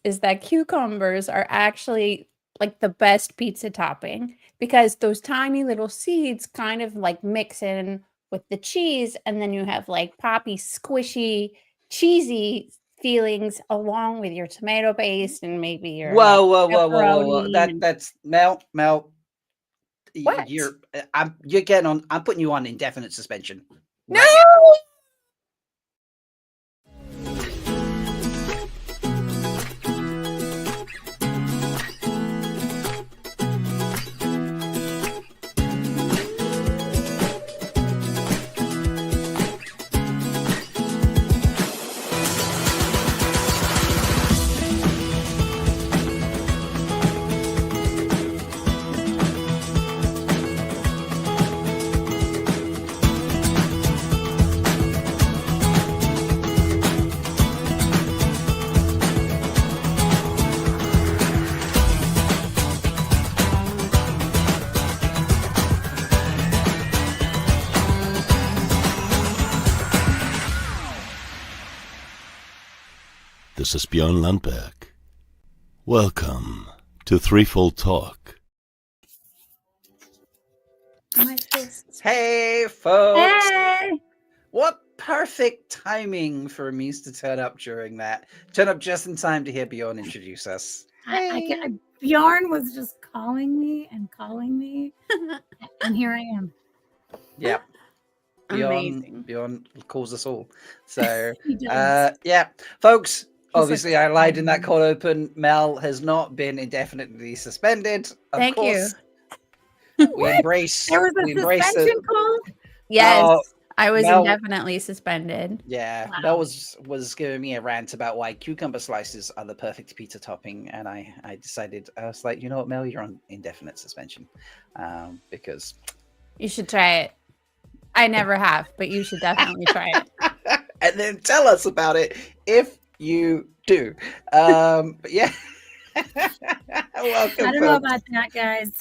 is that cucumbers are actually like the best pizza topping because those tiny little seeds kind of like mix in with the cheese, and then you have like poppy, squishy, cheesy feelings along with your tomato paste and maybe your like Whoa. pepperoni. And That's Mel. what? You're getting on. I'm putting you on indefinite suspension No! right now. This is Björn Lundberg. Welcome to Threefold Talk. My fists. Hey, folks. Hey! What perfect timing for me to turn up during that. Turn up just in time to hear Bjorn introduce us. Bjorn was just calling me, and here I am. Yep. Amazing. Bjorn calls us all. So, He does. yeah, folks. He's Obviously, like, I lied in that cold open. Mel has not been indefinitely suspended. Of Thank course, you. we embrace. There was a we embrace suspension the, call. Yes, I was Mel- indefinitely suspended. Yeah, Wow. Mel was giving me a rant about why cucumber slices are the perfect pizza topping, and I decided I was like, you know what, Mel, you're on indefinite suspension, because You should try it. I never have, but you should definitely try it. and then tell us about it if you do. But yeah, welcome. I don't know about that, guys.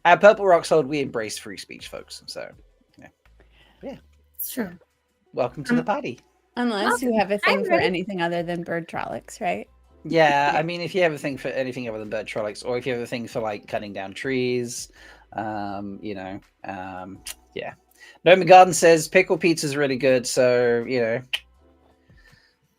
At Purple Rock's Hold, we embrace free speech, folks. So yeah, It's true. welcome to the party. Unless you have a thing I'm for ready. anything other than bird trollics, right? Yeah, I mean, if you have a thing for anything other than bird trollics, or if you have a thing for like cutting down trees, yeah. Noma Garden says pickle pizza is really good, so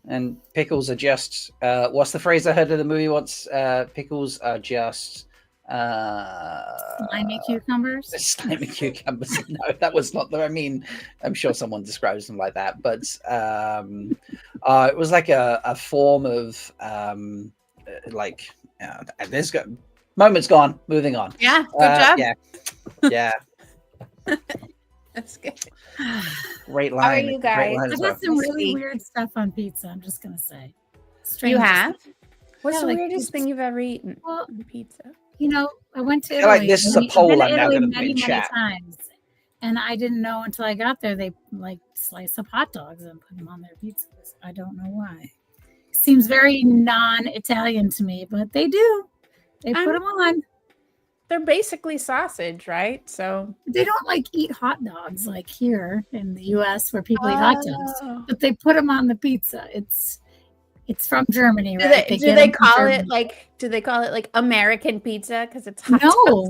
and pickles are just what's the phrase I heard in the movie once? Pickles are just Slimy cucumbers. slimy cucumbers. No, that was not the. I mean, I'm sure someone describes them like that, but it was like a form of there's got moment's gone. Moving on. Yeah, good job. Yeah. That's good. Great line. How are you Great guys? line I've as well. got some really Sweet. weird stuff on pizza. I'm just gonna say. You Strangest have? stuff. What's Yeah, the like weirdest pizza. thing you've ever eaten Well, on pizza? you know, I went to I feel Italy. like this is a I've poll been to I'm now Italy going to put many, in many chat. times, and I didn't know until I got there they like slice up hot dogs and put them on their pizzas. I don't know why. Seems very non-Italian to me, but they do. They put them on. They're basically sausage, right? So They don't like eat hot dogs like here in the U.S. where people eat hot dogs, but they put them on the pizza. It's from Germany, right? Do get they 'em from call it Germany. like? Do they call it like American pizza because it's hot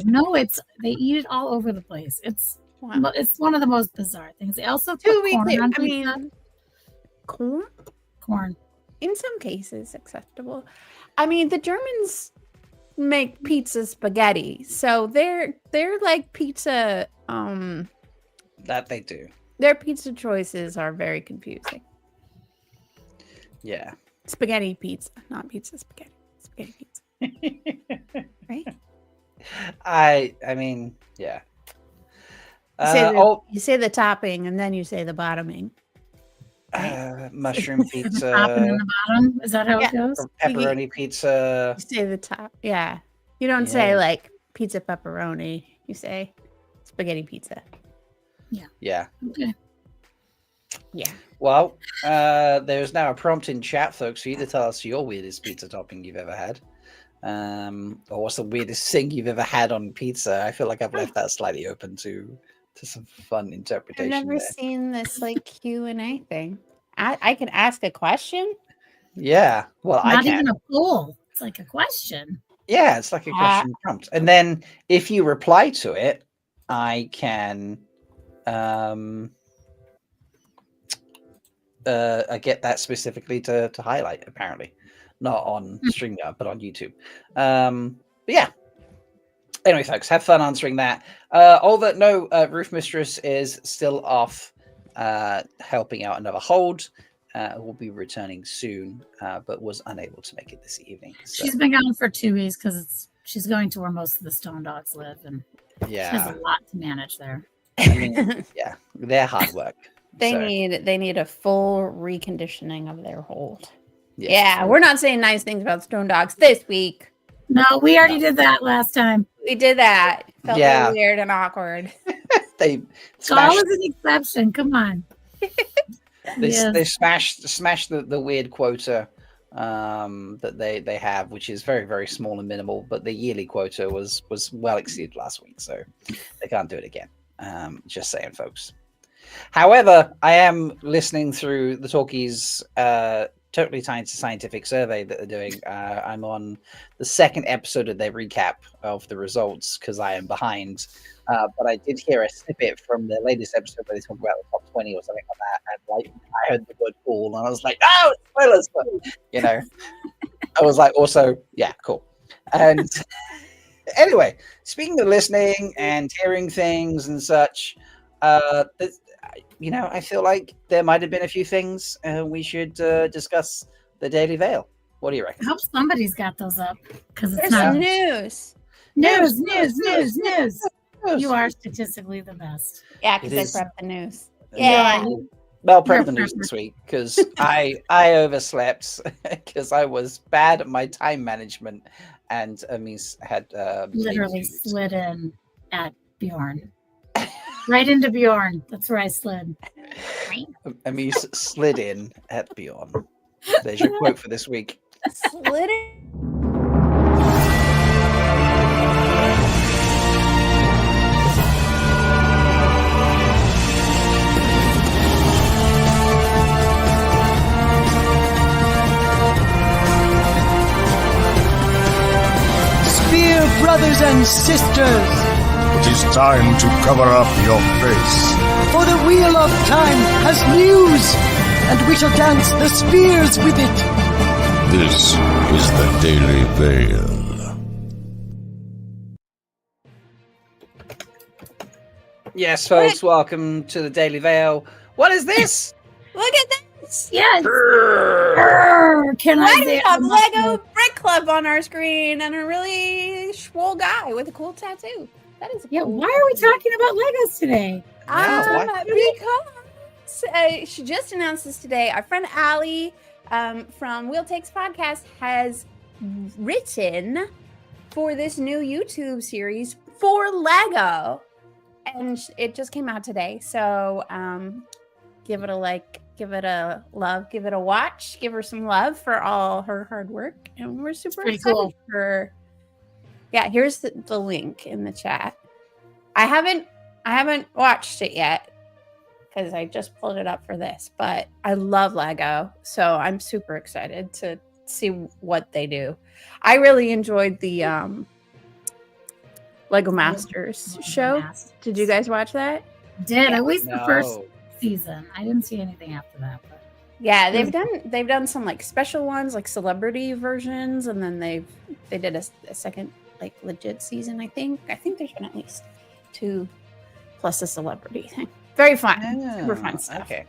No, it's they eat it all over the place. It's one of the most bizarre things. They also put corn on pizza. Corn? Corn. In some cases, acceptable. I mean, the Germans make pizza spaghetti, so they're like pizza. That they do. Their pizza choices are very confusing. Yeah. Spaghetti pizza, not pizza spaghetti. Spaghetti pizza. Right? I mean, yeah. You say the topping and then you say the bottoming. Right? Mushroom The pizza. top and then the bottom. Is that how it goes? Pepperoni pizza. You say the top. Yeah. You don't say like pizza pepperoni. You say spaghetti pizza. Yeah. Yeah. Okay. Yeah. Well, there's now a prompt in chat, folks, for you to tell us your weirdest pizza topping you've ever had. Or what's the weirdest thing you've ever had on pizza? I feel like I've left that slightly open to some fun interpretation. I've never seen this like Q&A thing. I can ask a question. Yeah. Well, I Not can. even a poll. It's like a question. Yeah, it's like a question prompt. And then if you reply to it, I can I get that specifically to highlight, apparently. Not on StreamYard, but on YouTube. But yeah. Anyway, folks, have fun answering that. Roof Mistress is still off helping out another hold. Will be returning soon, but was unable to make it this evening. So. She's been gone for 2 weeks because she's going to where most of the stone dogs live, and she has a lot to manage there. I mean, yeah, they're hard work. They need a full reconditioning of their hold. Yeah, we're not saying nice things about stone dogs this week. No, we already did that last time. We did that. Felt really weird and awkward. They Gaul is an exception. Come on. They smashed the weird quota that they have, which is very, very small and minimal, but the yearly quota was well exceeded last week, so they can't do it again. Just saying, folks. However, I am listening through the talkies totally tied to scientific survey that they're doing. I'm on the second episode of their recap of the results because I am behind. But I did hear a snippet from the latest episode where they talk about the top 20 or something like that. And like I heard the word cool and I was like, oh, spoilers. But, you know, I was like, also, yeah, cool. And anyway, speaking of listening and hearing things and such, you know, I feel like there might have been a few things we should discuss the Daily Veil. What do you reckon? I hope somebody's got those up because it's There's not news. News. You are statistically the best. Yeah, because I prepped the news. Yeah. Well, prep the news this week because I overslept because I was bad at my time management and Amis had literally slid in at Bjorn. Right into Bjorn. That's where I slid. Amis slid in at Bjorn. There's your quote for this week. Slid in. Brothers and sisters, it is time to cover up your face. For the wheel of time has news, and we shall dance the spears with it. This is the Daily Veil. Yes, folks, welcome to the Daily Veil. What is this? Look at this. Yes. Can I We have Lego Brick Club on our screen and a really swole guy with a cool tattoo. That is cool. Why are we talking about Legos today? Because she just announced this today. Our friend Allie from Wheel Takes Podcast has written for this new YouTube series for Lego. And it just came out today. So give it a like. Give it a love, give it a watch, give her some love for all her hard work. And we're super excited for her. Yeah, here's the link in the chat. I haven't watched it yet because I just pulled it up for this, but I love Lego. So I'm super excited to see what they do. I really enjoyed the Lego Masters show. Did you guys watch that? At least the first season. I didn't see anything after that, but yeah, they've done some like special ones, like celebrity versions, and then they did a second like legit season. I think there's been at least 2 plus a celebrity thing. Very fun, super fun stuff. Okay,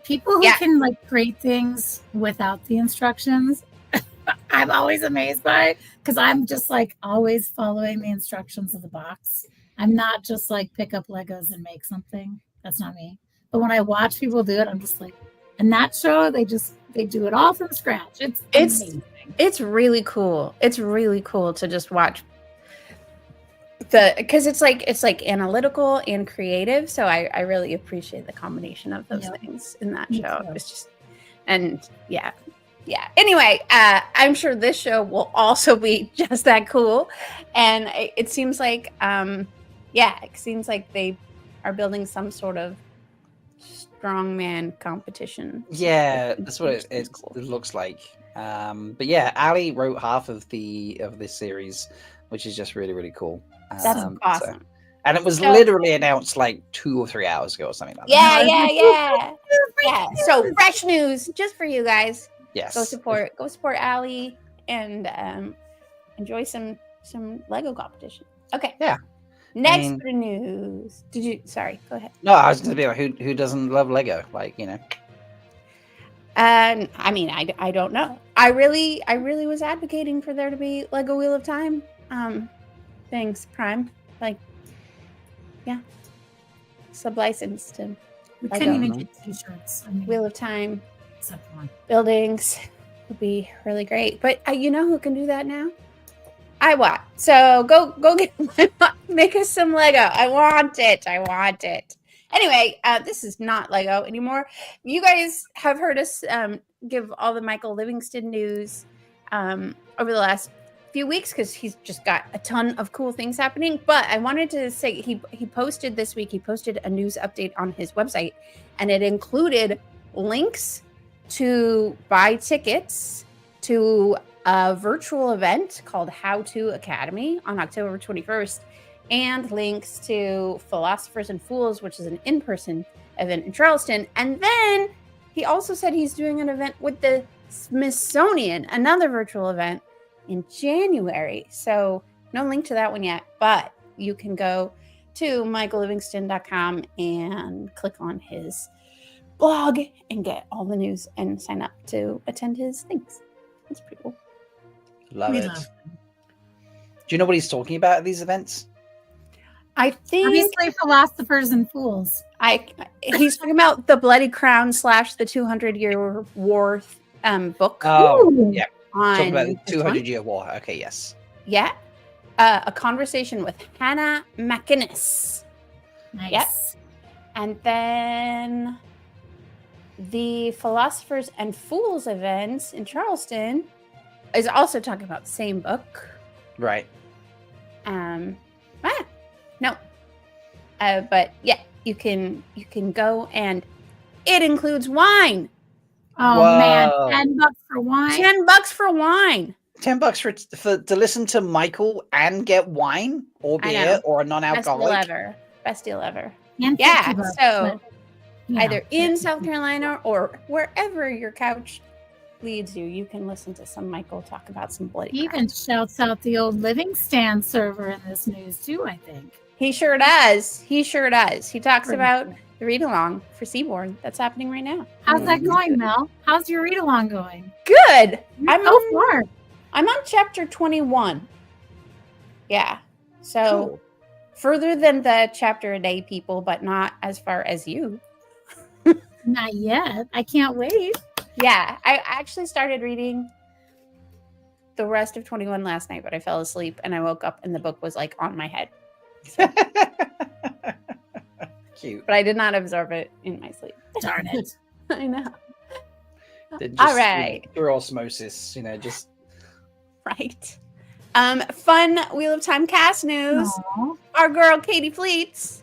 people who can like create things without the instructions, I'm always amazed by, because I'm just like always following the instructions of the box. I'm not just like pick up Legos and make something. That's not me. But when I watch people do it, I'm just like, and that show, they do it all from scratch. It's amazing. It's really cool. It's really cool to just watch because it's like analytical and creative. So I really appreciate the combination of those things in that show. It's just, and yeah. Anyway, I'm sure this show will also be just that cool. And it seems like, it seems like they are building some sort of strongman competition. Yeah, that's what it looks like. But yeah, Ali wrote half of this series, which is just really, really cool. That's awesome. And it was So- literally announced like 2 or 3 hours ago or something like that. Yeah. So fresh news just for you guys. Yes. Go support Ali and enjoy some Lego competition. Okay. Yeah. Next bit of news. Sorry, go ahead. No, I was going to be like, who doesn't love Lego? Like, I mean, I don't know. I really was advocating for there to be Lego Wheel of Time things, Prime. Like, yeah. Sub-licensed to We Lego. couldn't even get t-shirts. I mean, Wheel of Time except one. buildings would be really great. But you know who can do that now? I want. So go get make us some Lego. I want it. Anyway, this is not Lego anymore. You guys have heard us give all the Michael Livingston news over the last few weeks because he's just got a ton of cool things happening. But I wanted to say he posted this week. He posted a news update on his website, and it included links to buy tickets to a virtual event called How To Academy on October 21st, and links to Philosophers and Fools, which is an in-person event in Charleston. And then he also said he's doing an event with the Smithsonian, another virtual event in January. So no link to that one yet, but you can go to michaellivingston.com and click on his blog and get all the news and sign up to attend his things. That's pretty cool. Love it. Do you know what he's talking about at these events? I think Obviously, Philosophers and Fools. he's talking about the Bloody Crown / the 200-Year War book. Oh, yeah. On Talking about the this one. 200-year war. Okay, yes. Yeah. A conversation with Hannah McInnes. Nice. Yep. And then the Philosophers and Fools events in Charleston is also talking about the same book. Right. No. But yeah, you can go, and it includes wine. Oh Whoa. man, $10 for wine. $10 for wine. $10 to listen to Michael and get wine or I beer know. or a non-alcoholic. Best deal ever. And Yeah. $50, So but, you know. either in South Carolina or wherever your couch leads you, you can listen to some Michael talk about some bloody He crime. even shouts out the old Livingston server in this news too, I think. He sure does. He talks Pretty about cool. the read along for Seaborn that's happening right now. How's that going, Mel? How's your read along going? Good. I'm So far. I'm on chapter 21. Yeah. So Cool. further than the chapter a day people, but not as far as you. Not yet. I can't wait. Yeah. I actually started reading the rest of 21 last night, but I fell asleep and I woke up and the book was like on my head. Cute. But I did not absorb it in my sleep. Darn it. I know. Just, All right. Through osmosis, just Right. Fun Wheel of Time cast news. Aw. Our girl Katie Fleets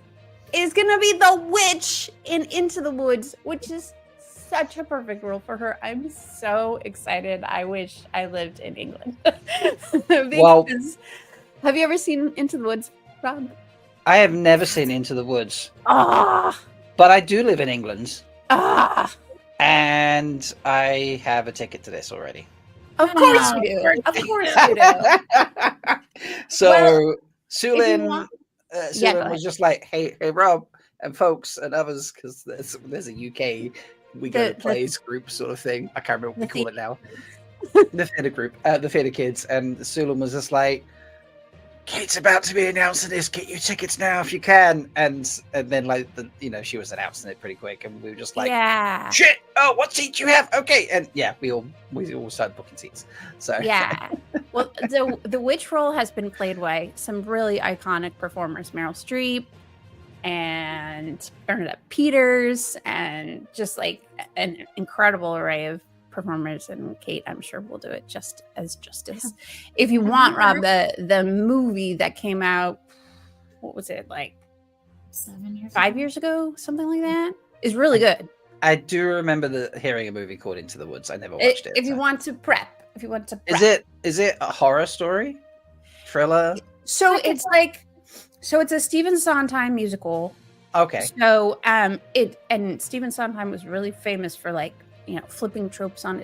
is gonna be the witch in Into the Woods, which is such a perfect role for her. I'm so excited. I wish I lived in England. Well- Because- have you ever seen Into the Woods, Rob? I have never seen Into the Woods, Ah, but I do live in England, ah. and I have a ticket to this already. Of course Oh, you do. poor Of course you do. So Well, Sulin, want- Sulin Yeah, go was ahead. just like, hey Rob and folks and others, because there's a UK we go The- to plays group sort of thing. I can't remember what we the call it now. The theatre group, the theatre kids, and Sulin was just like, Kate's about to be announcing this. Get your tickets now if you can. And then like she was announcing it pretty quick, and we were just like, yeah. shit. Oh, what seat do you have? Okay, and yeah, we all started booking seats. So Yeah. Well, the witch role has been played by some really iconic performers, Meryl Streep and Bernadette Peters, and just like an incredible array of performers. And Kate, I'm sure, will do it just as justice. If you want, Rob, the movie that came out, what was it, like 7 years 5 years ago, something like that, is really good. I do remember hearing a movie called Into the Woods. I never watched it. If you so. want to prep, Is it a horror story, thriller? So it's it's a Stephen Sondheim musical. Okay. So Stephen Sondheim was really famous for flipping tropes on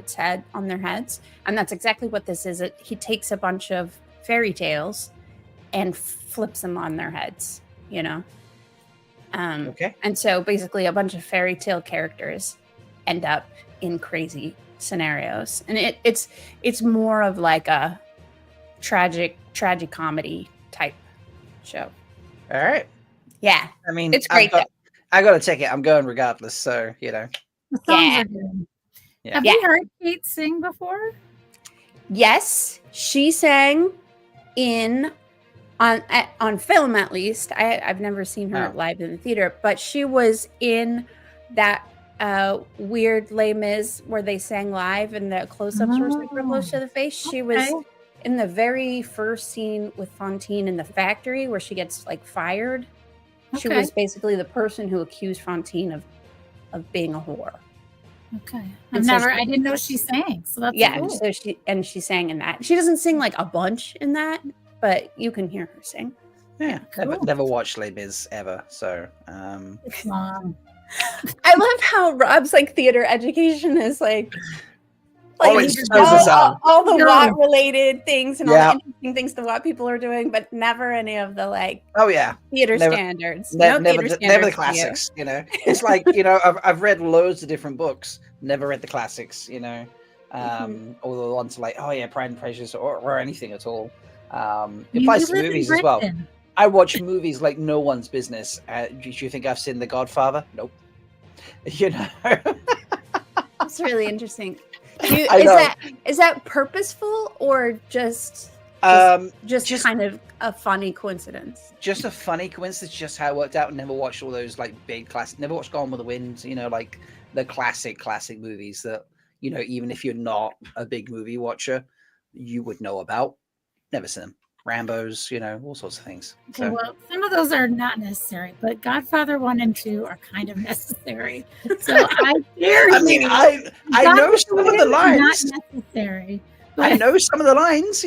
their heads, and that's exactly what this is. He takes a bunch of fairy tales and flips them on their heads. Okay. And so basically, a bunch of fairy tale characters end up in crazy scenarios, and it's more of like a tragic comedy type show. All right. Yeah, I mean, it's great. I got to take it. I'm going regardless. So The songs are good. Yeah. Have you heard Kate sing before? Yes, she sang on film, at least. I've never seen her live in the theater, but she was in that weird Les Mis where they sang live and the close-ups were super close to the face. She was in the very first scene with Fantine in the factory where she gets fired. She was basically the person who accused Fantine of being a whore. Okay. I didn't know she sang. So that's cool. So she sang in that. She doesn't sing a bunch in that, but you can hear her sing. Yeah. Cool. Never watched Les Mis ever. So It's long. I love how Rob's theater education is all the Watt related things and all the interesting things the Watt people are doing, but never any of the theater standards. Never the classics. It's I've read loads of different books, never read the classics. Or the ones Pride and Prejudice or anything at all. It applies to movies as well. I watch movies like no one's business. Do you think I've seen The Godfather? Nope. It's really interesting. Is that purposeful or just kind of a funny coincidence? Just a funny coincidence, just how it worked out. Never watched all those big classic. Never watched Gone with the Wind. The classic movies that even if you're not a big movie watcher, you would know about. Never seen them. Rambo's, all sorts of things. Okay, well, some of those are not necessary, but Godfather 1 and 2 are kind of necessary. So I know some of the lines. Not necessary. I know some of the lines,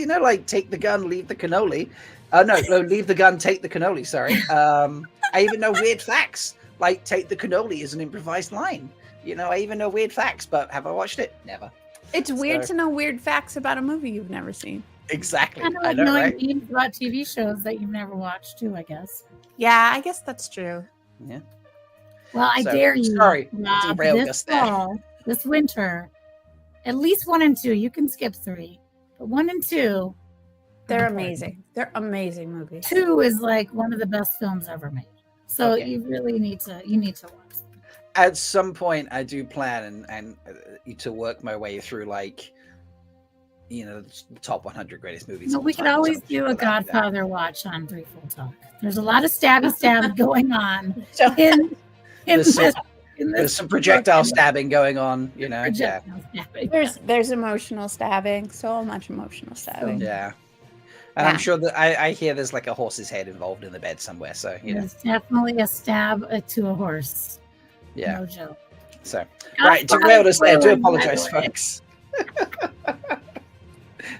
take the gun, leave the cannoli. No, leave the gun, take the cannoli, sorry. I even know weird facts, take the cannoli is an improvised line. I even know weird facts, but have I watched it? Never. It's weird to know weird facts about a movie you've never seen. Exactly. I know memes about TV shows that you've never watched too, I guess. Yeah, I guess that's true. Yeah. Well, I dare you. Sorry, this winter, at least 1 and 2. You can skip 3, but 1 and 2, they're amazing. They're amazing movies. 2 is one of the best films ever made. So you really need to watch them. At some point, I do plan and to work my way through the top 100 greatest movies. No, we could always do a Godfather watch on 3 Full Talk. There's a lot of stab going on there's some projectile stabbing going on, There's emotional stabbing, so much emotional stabbing. Yeah. And I'm sure that I hear there's a horse's head involved in the bed somewhere. So There's definitely a stab to a horse. Yeah. No joke. So right, derailed us there. Do apologize, folks.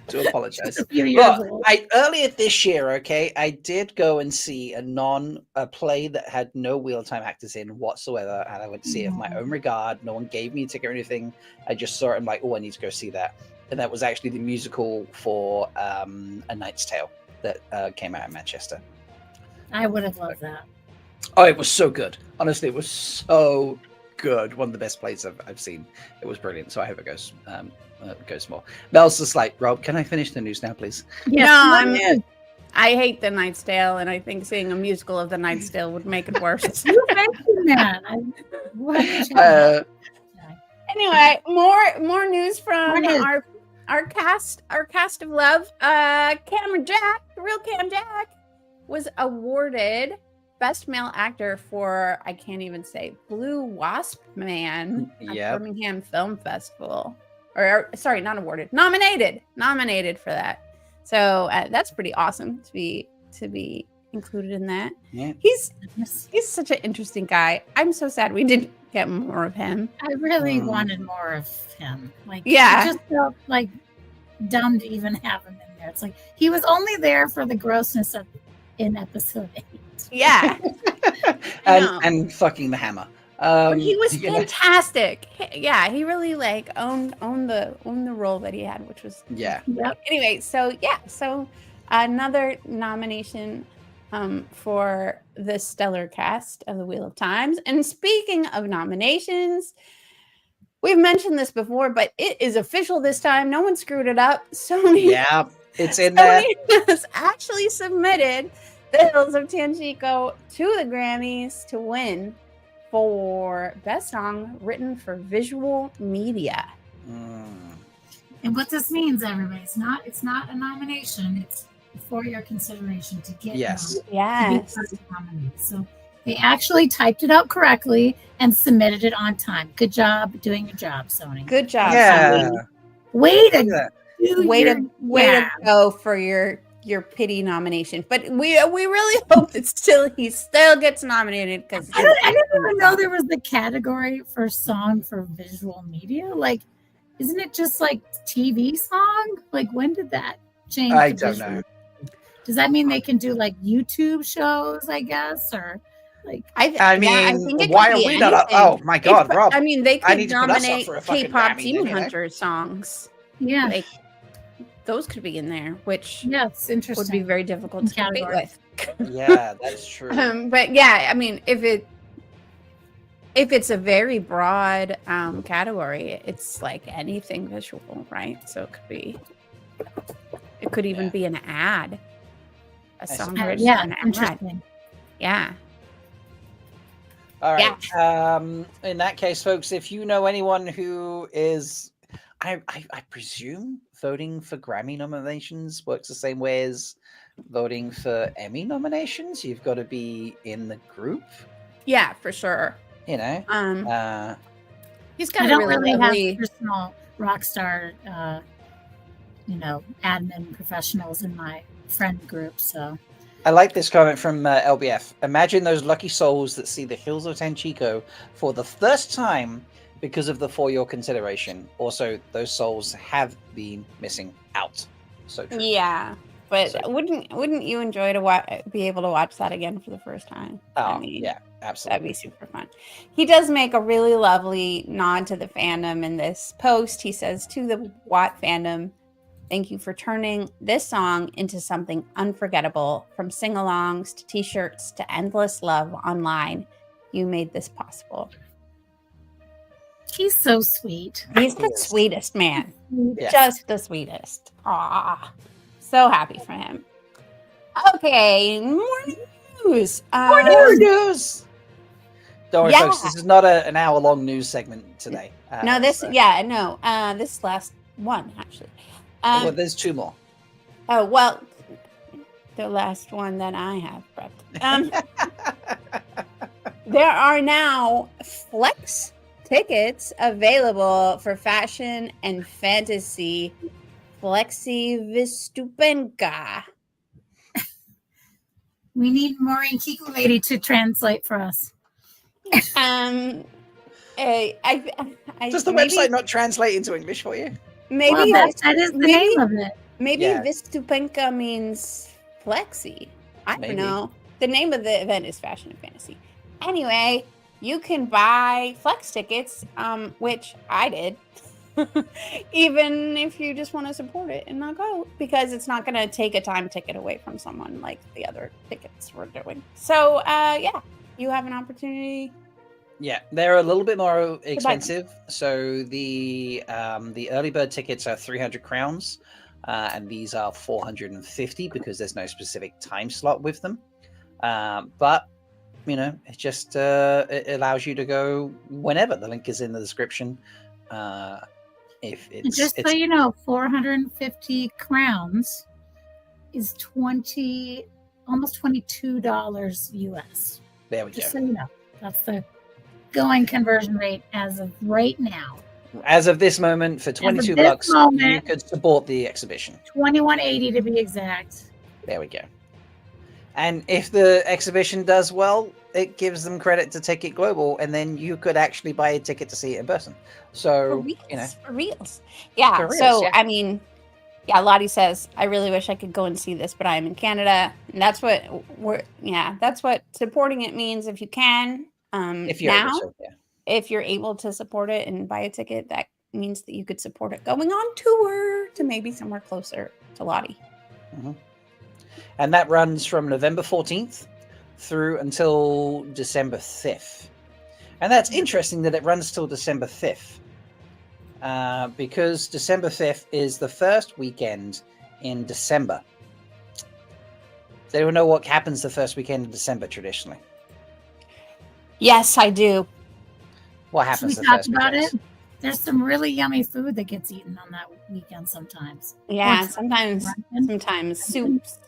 Do apologize. Look, earlier this year, I did go and see a play that had no wheel-time actors in whatsoever, and I went to see it of my own regard. No one gave me a ticket or anything. I just saw it and I need to go see that. And that was actually the musical for A Knight's Tale that came out in Manchester. I would have loved that. Oh, it was so good. Honestly, it was so good. One of the best plays I've seen. It was brilliant. So I hope it goes more. Mel's just Rob, can I finish the news now, please? Yes, no, I hate The Knight's Tale, and I think seeing a musical of The Knight's Tale would make it worse. You mentioned that. Anyway, more news from our cast of love. Cameron Jack, the real Cam Jack, was awarded Best Male Actor for, I can't even say, Blue Wasp Man at Birmingham Film Festival. Or sorry, not awarded, nominated for that. So that's pretty awesome to be included in that. Yeah. He's Yes. such an interesting guy. I'm so sad we didn't get more of him. I really Mm. wanted more of him. Like, Yeah. it just felt like dumb to even have him in there. It's like he was only there for the grossness in episode 8. Yeah. I know. and fucking the hammer. But he was you know, fantastic. Yeah, he really like owned the role that he had, which was yeah. Yep. Anyway, so another nomination for the stellar cast of the Wheel of Times. And speaking of nominations, we've mentioned this before, but it is official this time. No one screwed it up. Sony, Yeah, it's in there. Sony has actually submitted The Hills of Tanchico to the Grammys to win for Best Song Written for Visual Media. And what this means, everybody, it's not a nomination. It's for your consideration to get Yes. to be Yes. part of the nominee. So they actually typed it out correctly and submitted it on time. Good job doing your job, Sony. Good job. Yeah. Sony. Way Look to at that. do Way your to job. go for your pity nomination. But we really hope that he still gets nominated because I didn't even know there was the category for song for visual media. Like, isn't it just like TV song? Like, when did that change? I to don't visual? know. Does that mean they can do like YouTube shows, I guess, or like? I mean, I think it why could are be we not? anything. Oh my God, Rob! I mean, they I could need to put us up nominate for a fucking K-pop Grammy, Demon you know? Hunter songs. Yeah, Like, those could be in there, which yeah, it's interesting. would be very difficult to compete Category. with. Yeah, that's true. But yeah, I mean, if it's a very broad category, it's like anything visual, right? So it could even Yeah. be an ad, a song suppose. written Yeah, for an ad. interesting. Yeah. All right. In that case, folks, if you know anyone who is, I presume voting for Grammy nominations works the same way as voting for Emmy nominations. You've got to be in the group, Yeah, for sure. you know. He's got I a don't really really lovely. have personal rock star, admin professionals in my friend group. So I like this comment from LBF. Imagine those lucky souls that see the Hills of Tanchico for the first time because of the For Your Consideration. Also, those souls have been missing out. So true. Yeah, but So- wouldn't you enjoy to be able to watch that again for the first time? Oh, I mean, yeah, that'd absolutely. be super fun. He does make a really lovely nod to the fandom in this post. He says, to the Watt fandom, thank you for turning this song into something unforgettable. From sing-alongs to t-shirts to endless love online, you made this possible. he's so sweet. He's He the is. sweetest man. Yeah. Just the sweetest. Aw. So happy for him. Okay, more news. More news. Don't worry, Yeah. folks. This is not an hour-long news segment today. No, this so- this last one actually. well, there's two more. Oh well, the last one that I have prepped. There are now flex tickets available for fashion and fantasy. Flexi Vistupenka. We need Maureen Kiku lady to translate for us. I Does the maybe- website not translate into English for you? Maybe Well, that is the maybe- name of it. maybe Yeah. Vistupenka means flexi. I don't Maybe. know. The name of the event is Fashion and Fantasy. Anyway, you can buy flex tickets, which I did. Even if you just want to support it and not go, because it's not going to take a time ticket away from someone like the other tickets we're doing. So, yeah, you have an opportunity. Yeah, they're a little bit more expensive. So the early bird tickets are 300 crowns, and these are 450 because there's no specific time slot with them. But you know, it just it allows you to go whenever. The link is in the description. If it's Just so you know, 450 crowns is almost $22 US. there we go. Just so you know, that's the going conversion rate as of right now. As of this moment, for 22 this bucks, you moment- could support the exhibition. 2180 to be exact. There we go. And if the exhibition does well, it gives them credit to take it global, and then you could actually buy a ticket to see it in person. So, For reals. Yeah. For reals, So, yeah. I mean, yeah, Lottie says, I really wish I could go and see this, but I'm in Canada. And that's what that's what supporting it means if you can. if you're Now, able to, yeah. if you're able to support it and buy a ticket, that means that you could support it going on tour to maybe somewhere closer to Lottie. And that runs from November 14th through until December 5th. And that's interesting that it runs till December 5th. Because December 5th is the first weekend in December. Does anyone know what happens the first weekend in December traditionally? Yes, I do. What Should happens we the talk first about weekend? it? There's some really yummy food that gets eaten on that weekend sometimes. Yeah, Or sometimes soups,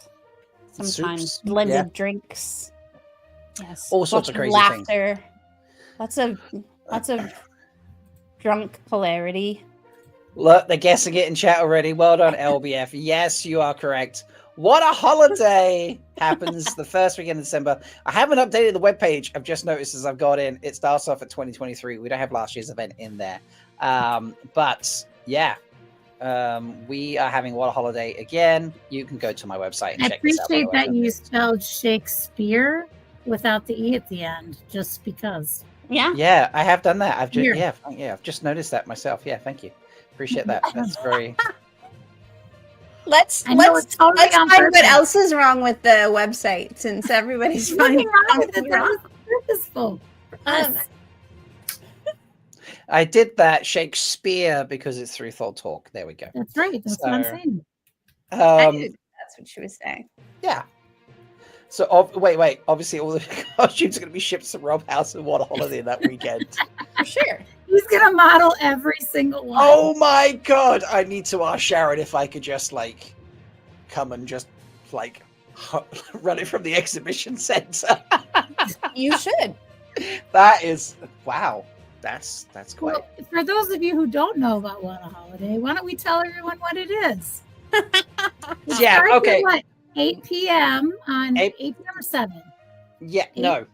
sometimes Soups, blended yeah. drinks. Yes. All sorts Lots of crazy things. laughter. Lots of drunk hilarity. Look, they're guessing it in chat already. Well done, LBF. Yes, you are correct. What a holiday happens the first weekend in December. I haven't updated the webpage. I've just noticed as I've got in, it starts off at 2023. We don't have last year's event in there. But yeah, we are having What a Holiday again. You can go to my website and I check this out. appreciate that you spelled Shakespeare without the E at the end, just because. Yeah. Yeah, I have done that. I've just Here. I've just noticed that myself. Yeah, thank you. Appreciate that. That's very Let's I know it's totally let's on find what purpose. else is wrong with the website since everybody's Nothing finding wrong with it. something That wrong. was purposeful. Um, I did that Shakespeare because it's through Talk. There we go. That's right. That's what I'm So, saying. I knew that's what she was saying. Yeah. So wait. Obviously, all the costumes are going to be shipped to Rob House and What a Holiday that weekend. For sure. He's gonna model every single one. Oh my god! I need to ask Sharon if I could just like come and just like run it from the exhibition center. You should. That is wow. That's quite. Well, for those of you who don't know about What a Holiday, why don't we tell everyone what it is? It Yeah, starts at, okay. what, 8 p.m. on 8 8 p.m. or 7? Yeah, Eight? no,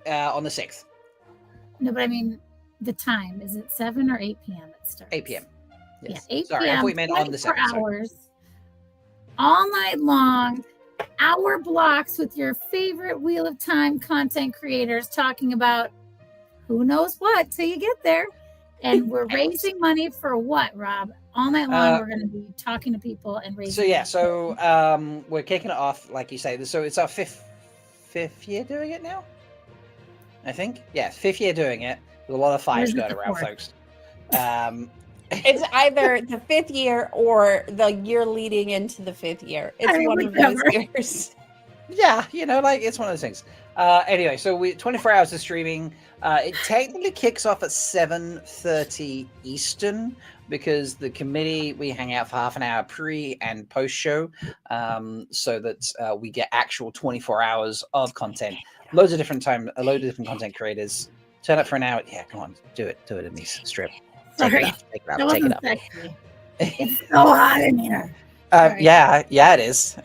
on the 6th, No, but I mean the time. Is it 7 or 8 p.m. it starts? 8 p.m. Yes. Yeah, 8 Sorry, p.m. I thought you meant on the 24 7th. Sorry. hours, all night long, hour blocks with your favorite Wheel of Time content creators talking about who knows what till you get there. And we're raising money for what, Rob? All night long, we're going to be talking to people and raising So yeah, money. so we're kicking it off, like you say. So it's our fifth year doing it now. I think, yeah, 5th year doing it. There's a lot of fives Where's going the around, fourth? folks. It's either the 5th year or the year leading into the 5th year. It's I one of those remember. years. Yeah, like it's one of those things. Anyway, so we 24 hours of streaming. It technically kicks off at 7:30 Eastern because the committee we hang out for half an hour pre and post show, so that we get actual 24 hours of content. Loads of different content creators. Turn up for an hour. Yeah, come on, do it in these strip. Take Sorry. it up. Take it That up. Take it wasn't up. sexy. It's so hot in here. Sorry. Yeah, it is.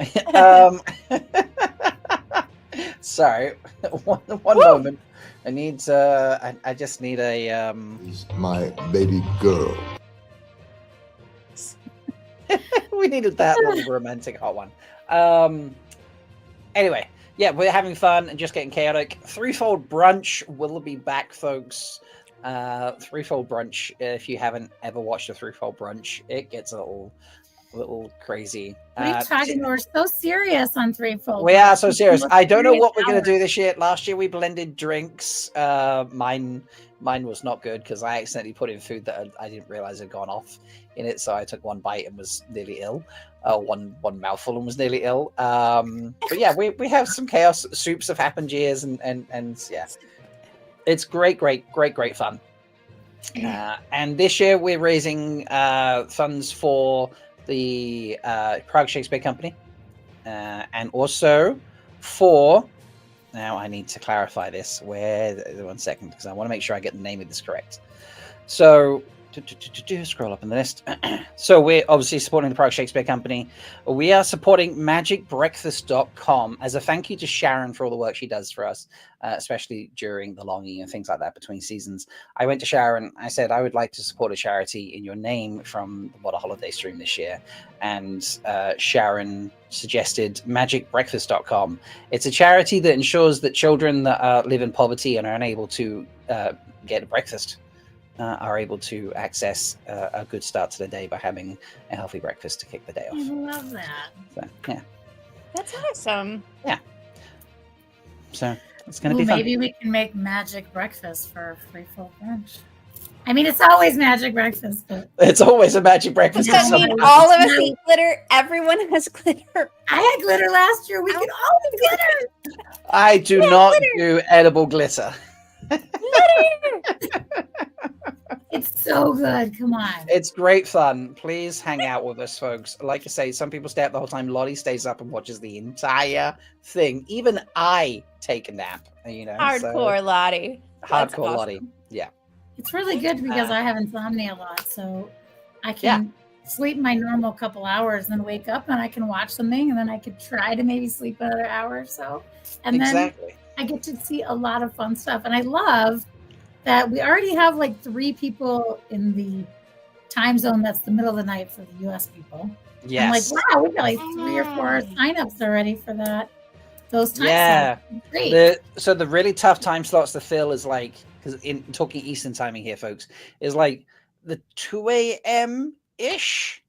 Sorry, one moment. I need. I just need a. Is my baby girl. We needed that little romantic hot one. Anyway, yeah, we're having fun and just getting chaotic. Threefold Brunch will be back, folks. Threefold Brunch. If you haven't ever watched a Threefold Brunch, it gets a little crazy. What are you talking about? We're so serious on Threefold. We are so serious. I don't know what we're going to do. do this year. Last year we blended drinks. Mine was not good because I accidentally put in food that I didn't realize had gone off in it. So I took one bite and was nearly ill. One mouthful and was nearly ill. But yeah, we have some chaos soups have happened years and yeah, it's great fun. And this year we're raising funds for the Prague Shakespeare Company, and also for, now I need to clarify this, one second, because I want to make sure I get the name of this correct. So Scroll up in the list. So we're obviously supporting the Prague Shakespeare Company. We are supporting magicbreakfast.com as a thank you to Sharon for all the work she does for us, especially during the longing and things like that between seasons. I went to Sharon. I said, I would like to support a charity in your name from the What a Holiday stream this year. And Sharon suggested magicbreakfast.com. It's a charity that ensures that children that live in poverty and are unable to get a breakfast are able to access a good start to the day by having a healthy breakfast to kick the day off. I love that. So, yeah. That's awesome. So it's going to be fun. Maybe we can make magic breakfast for free full brunch. I mean, it's always magic breakfast, but It's always a magic breakfast. Does that mean all of us eat glitter? Everyone has glitter. I had glitter last year. We can all have glitter. I do not do edible glitter. It's so good. Come on. It's great fun. Please hang out with us, folks. Like I say, some people stay up the whole time. Lottie stays up and watches the entire thing. Even I take a nap, you know. Hardcore Lottie. That's Hardcore awesome. Lottie. Yeah. It's really good because I have insomnia a lot, so I can sleep my normal couple hours, then wake up and I can watch something, and then I could try to maybe sleep another hour or so, and then I get to see a lot of fun stuff. And I love that we already have like 3 people in the time zone that's the middle of the night for the U.S. people. Yes. I'm like, wow, we got like 3 or 4 signups already for that. Those time slots. Great. So the really tough time slots to fill is like, because in talking Eastern timing here, folks, is like the 2 a.m. ish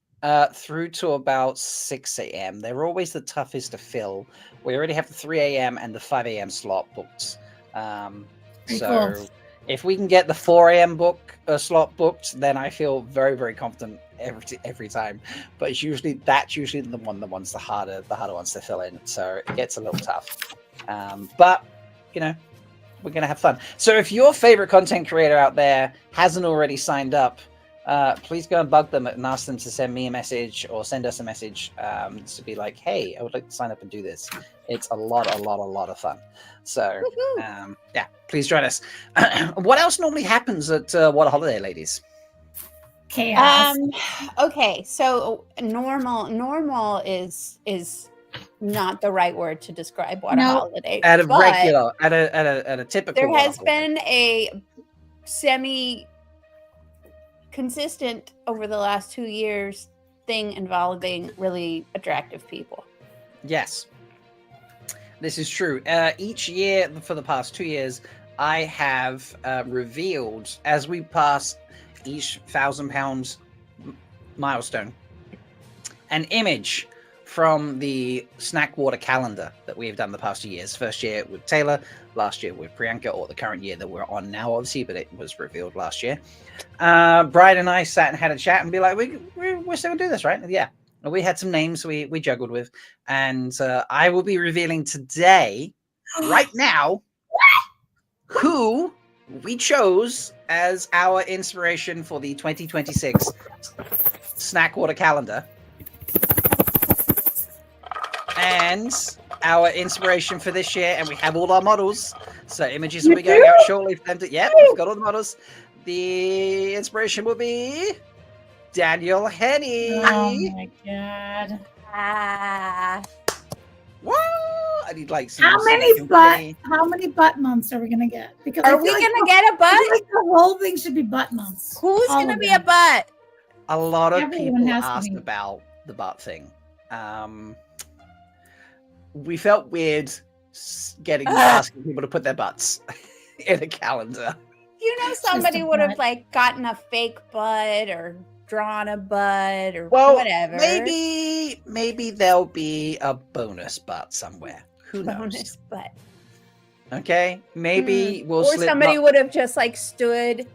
through to about 6 a.m. They're always the toughest to fill. We already have the 3 a.m. and the 5 a.m. slot booked. Cool. If we can get the 4 a.m. slot booked, then I feel very, very confident every time. But it's usually the one's the harder ones to fill in. So it gets a little tough. But you know, we're gonna have fun. So if your favorite content creator out there hasn't already signed up, please go and bug them and ask them to send me a message or send us a message to be like, hey, I would like to sign up and do this. It's a lot of fun. So please join us. What else normally happens at What a Holiday, ladies? Chaos. Okay, so normal is not the right word to describe What a Holiday. At a typical. There has been a consistent over the last 2 years thing involving really attractive people. Yes, this is true. Each year for the past 2 years, I have revealed as we pass each £1,000 milestone an image from the snack water calendar that we have done the past 2 years. First year with Taylor, last year with Priyanka, or the current year that we're on now, obviously, but it was revealed last year. Brian and I sat and had a chat and be like, we're still gonna do this, right? Yeah. We had some names we juggled with, and I will be revealing today, right now, who we chose as our inspiration for the 2026 snack water calendar. And our inspiration for this year, and we have all our models, so images will be going out shortly for them to. Yeah, we've got all the models. The inspiration will be Daniel Henney. Oh my god! Woo! I need like how many butt months are we gonna get? Because are we gonna get a butt? The whole thing should be butt months. Who's gonna be a butt? A lot of people asked about the butt thing. We felt weird asking people to put their butts in a calendar. You know, somebody would have like gotten a fake butt or drawn a butt or whatever. Maybe there'll be a bonus butt somewhere. Who knows? Bonus butt. Okay, maybe we'll. Or somebody would have just like stood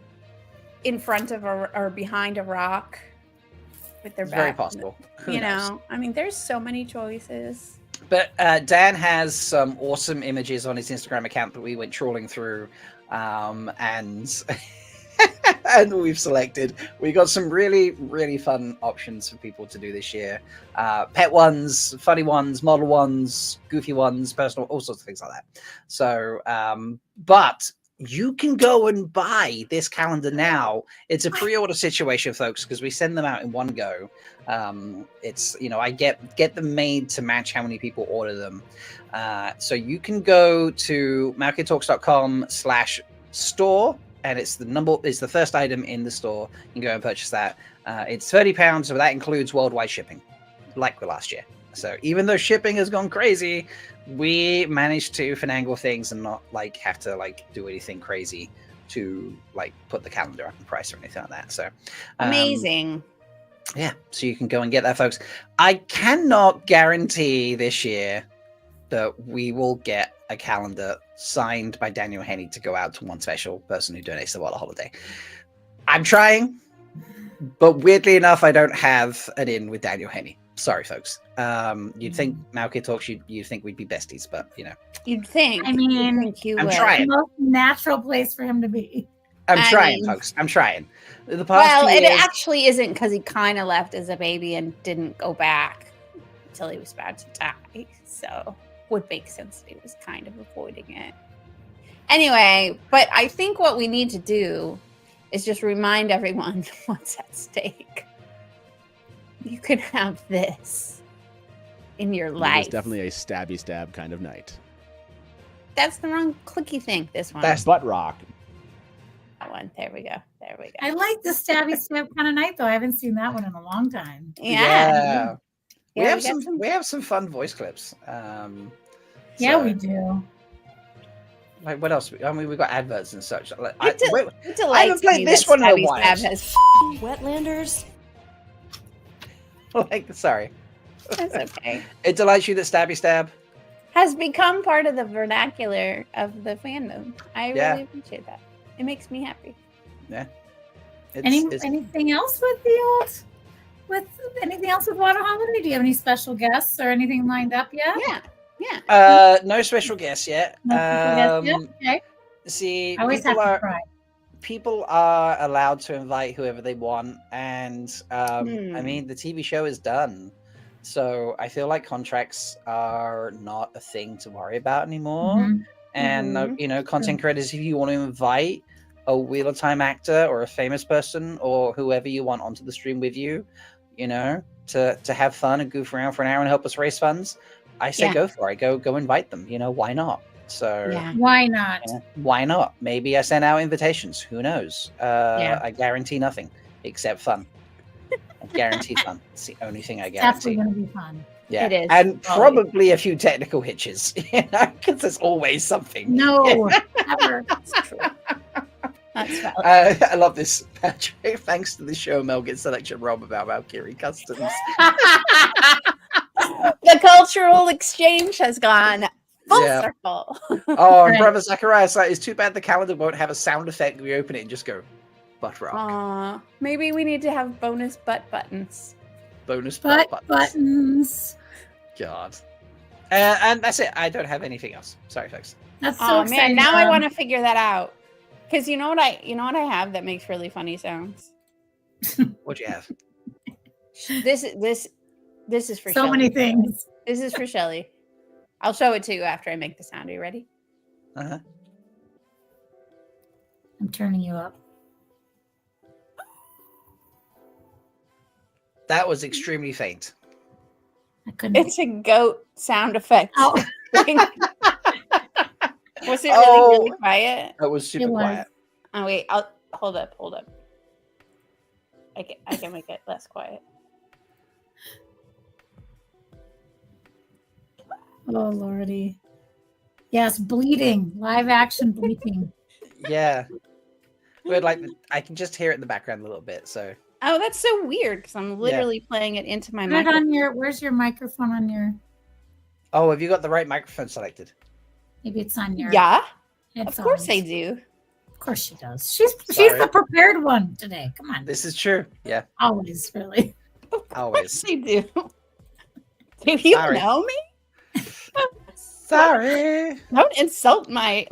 in front of or behind a rock with their back. Very possible. Who knows? I mean, there's so many choices. But Dan has some awesome images on his Instagram account that we went trawling through, and and we've selected. We got some really, really fun options for people to do this year. Pet ones, funny ones, model ones, goofy ones, personal, all sorts of things like that. So, but you can go and buy this calendar now. It's a pre-order situation, folks, because we send them out in one go. It's, I get them made to match how many people order them. So you can go to malkiertalks.com/store, and it's the first item in the store. You can go and purchase that. It's £30, so that includes worldwide shipping, like last year. So even though shipping has gone crazy, we managed to finagle things and not have to do anything crazy to put the calendar up in price or anything like that. So amazing. Yeah, so you can go and get that, folks. I cannot guarantee this year that we will get a calendar signed by Daniel Henney to go out to one special person who donates to Water Holiday. I'm trying, but weirdly enough, I don't have an in with Daniel Henney. Sorry, folks. You'd think Malkier Talks, you'd think we'd be besties, but You'd think. I mean, I'm trying. The most natural place for him to be. I'm trying, folks. I'm trying. The past 2 it years, actually isn't, because he kind of left as a baby and didn't go back until he was about to die. So would make sense that he was kind of avoiding it. Anyway, but I think what we need to do is just remind everyone what's at stake. You can have this in your life. It's definitely a stabby stab kind of night. That's the wrong clicky thing. This one. That's butt rock. That one. There we go. I like the stabby stab kind of night, though. I haven't seen that one in a long time. Yeah. We have some fun voice clips. We do. Like, what else? I mean, we've got adverts and such. I haven't played this one in a while. Wetlanders. Sorry. That's okay. It delights you that Stabby Stab has become part of the vernacular of the fandom. I really appreciate that. It makes me happy. Yeah. Anything else with anything else with Water Holiday? Do you have any special guests or anything lined up yet? Yeah. No special guests yet. Okay. See, I always have to try. People are allowed to invite whoever they want, and I mean, the TV show is done, so I feel like contracts are not a thing to worry about anymore. And content creators, if you want to invite a Wheel of Time actor or a famous person or whoever you want onto the stream with you, to have fun and goof around for an hour and help us raise funds, I say go for it. Go invite them. Why not? So why not? Why not? Maybe I send out invitations. Who knows? I guarantee nothing except fun. I guarantee fun. It's the only thing I guarantee. Definitely going to be fun. Yeah, it is. And probably a few technical hitches, because there's always something. No, never. That's true. That's valid. I love this, Patrick. Thanks to the show, Mel gets selection Rob about Valkyrie Customs. The cultural exchange has gone full circle. Oh, and Brother Zacharias, it's too bad the calendar won't have a sound effect. We open it and just go, butt rock. Maybe we need to have bonus butt buttons. Bonus butt buttons. God. And that's it. I don't have anything else. Sorry, folks. That's so exciting. Man, now I want to figure that out. Because you know what I have that makes really funny sounds? What'd you have? This is for so Shelley. many things. This is for Shelley. I'll show it to you after I make the sound. Are you ready? Uh-huh. I'm turning you up. That was extremely faint. I couldn't. It's a goat sound effect. Oh. Was it really quiet? That was super quiet. Oh wait, I'll hold up. I can make it less quiet. Oh lordy. Yes, bleeding. Live action bleeding. Yeah. But I can just hear it in the background a little bit, so. Oh, that's so weird because I'm literally playing it into my microphone. Where's your microphone on your? Oh, have you got the right microphone selected? Maybe it's on your. Yeah. Headphones. Of course I do. Of course she does. She's the prepared one today. Come on. This is true. Yeah. Always, really. Always. I do. Do you know me? Sorry. Don't insult my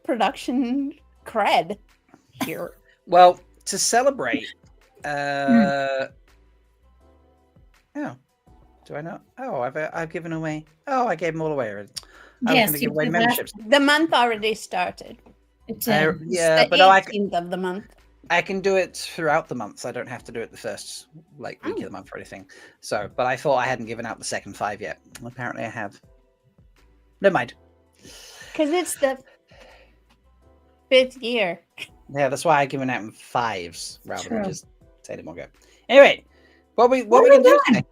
production cred here. Well, to celebrate. Oh, do I know? Oh, I've given away. Oh, I gave them all away already. Yes, give away memberships. The month already started. It did. Yeah, the but no, 18th of the month. I can do it throughout the month. So I don't have to do it the first week of the month or anything. So, but I thought I hadn't given out the second 5 yet. Apparently, I have. Never mind. Because it's the 5th year. Yeah, that's why I've given out in 5s rather than True. just saying it more go. Anyway, what we gonna do today?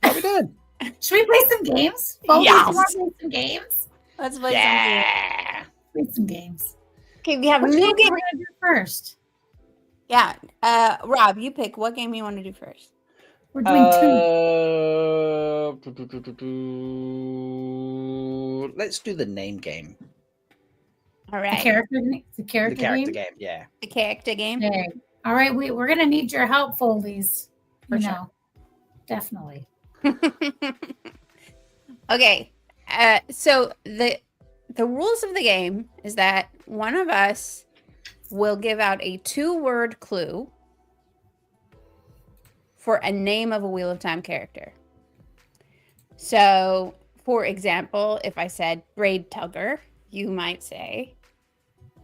What we doing? Should we play some games? Folks, Yes. you want to play some games? Let's play Yeah. Play some games. Okay, we have Which new game game. we're gonna do first? Yeah. Rob, you pick what game you want to do first. We're doing two. Let's do the name game. All The right. character The character game. game. Yeah. The character game. Okay. All right, we're gonna need your help, Foldies. For You sure. know, definitely. Okay. So the rules of the game is that one of us will give out a 2-word clue for a name of a Wheel of Time character. So, for example, if I said Braid Tugger, you might say,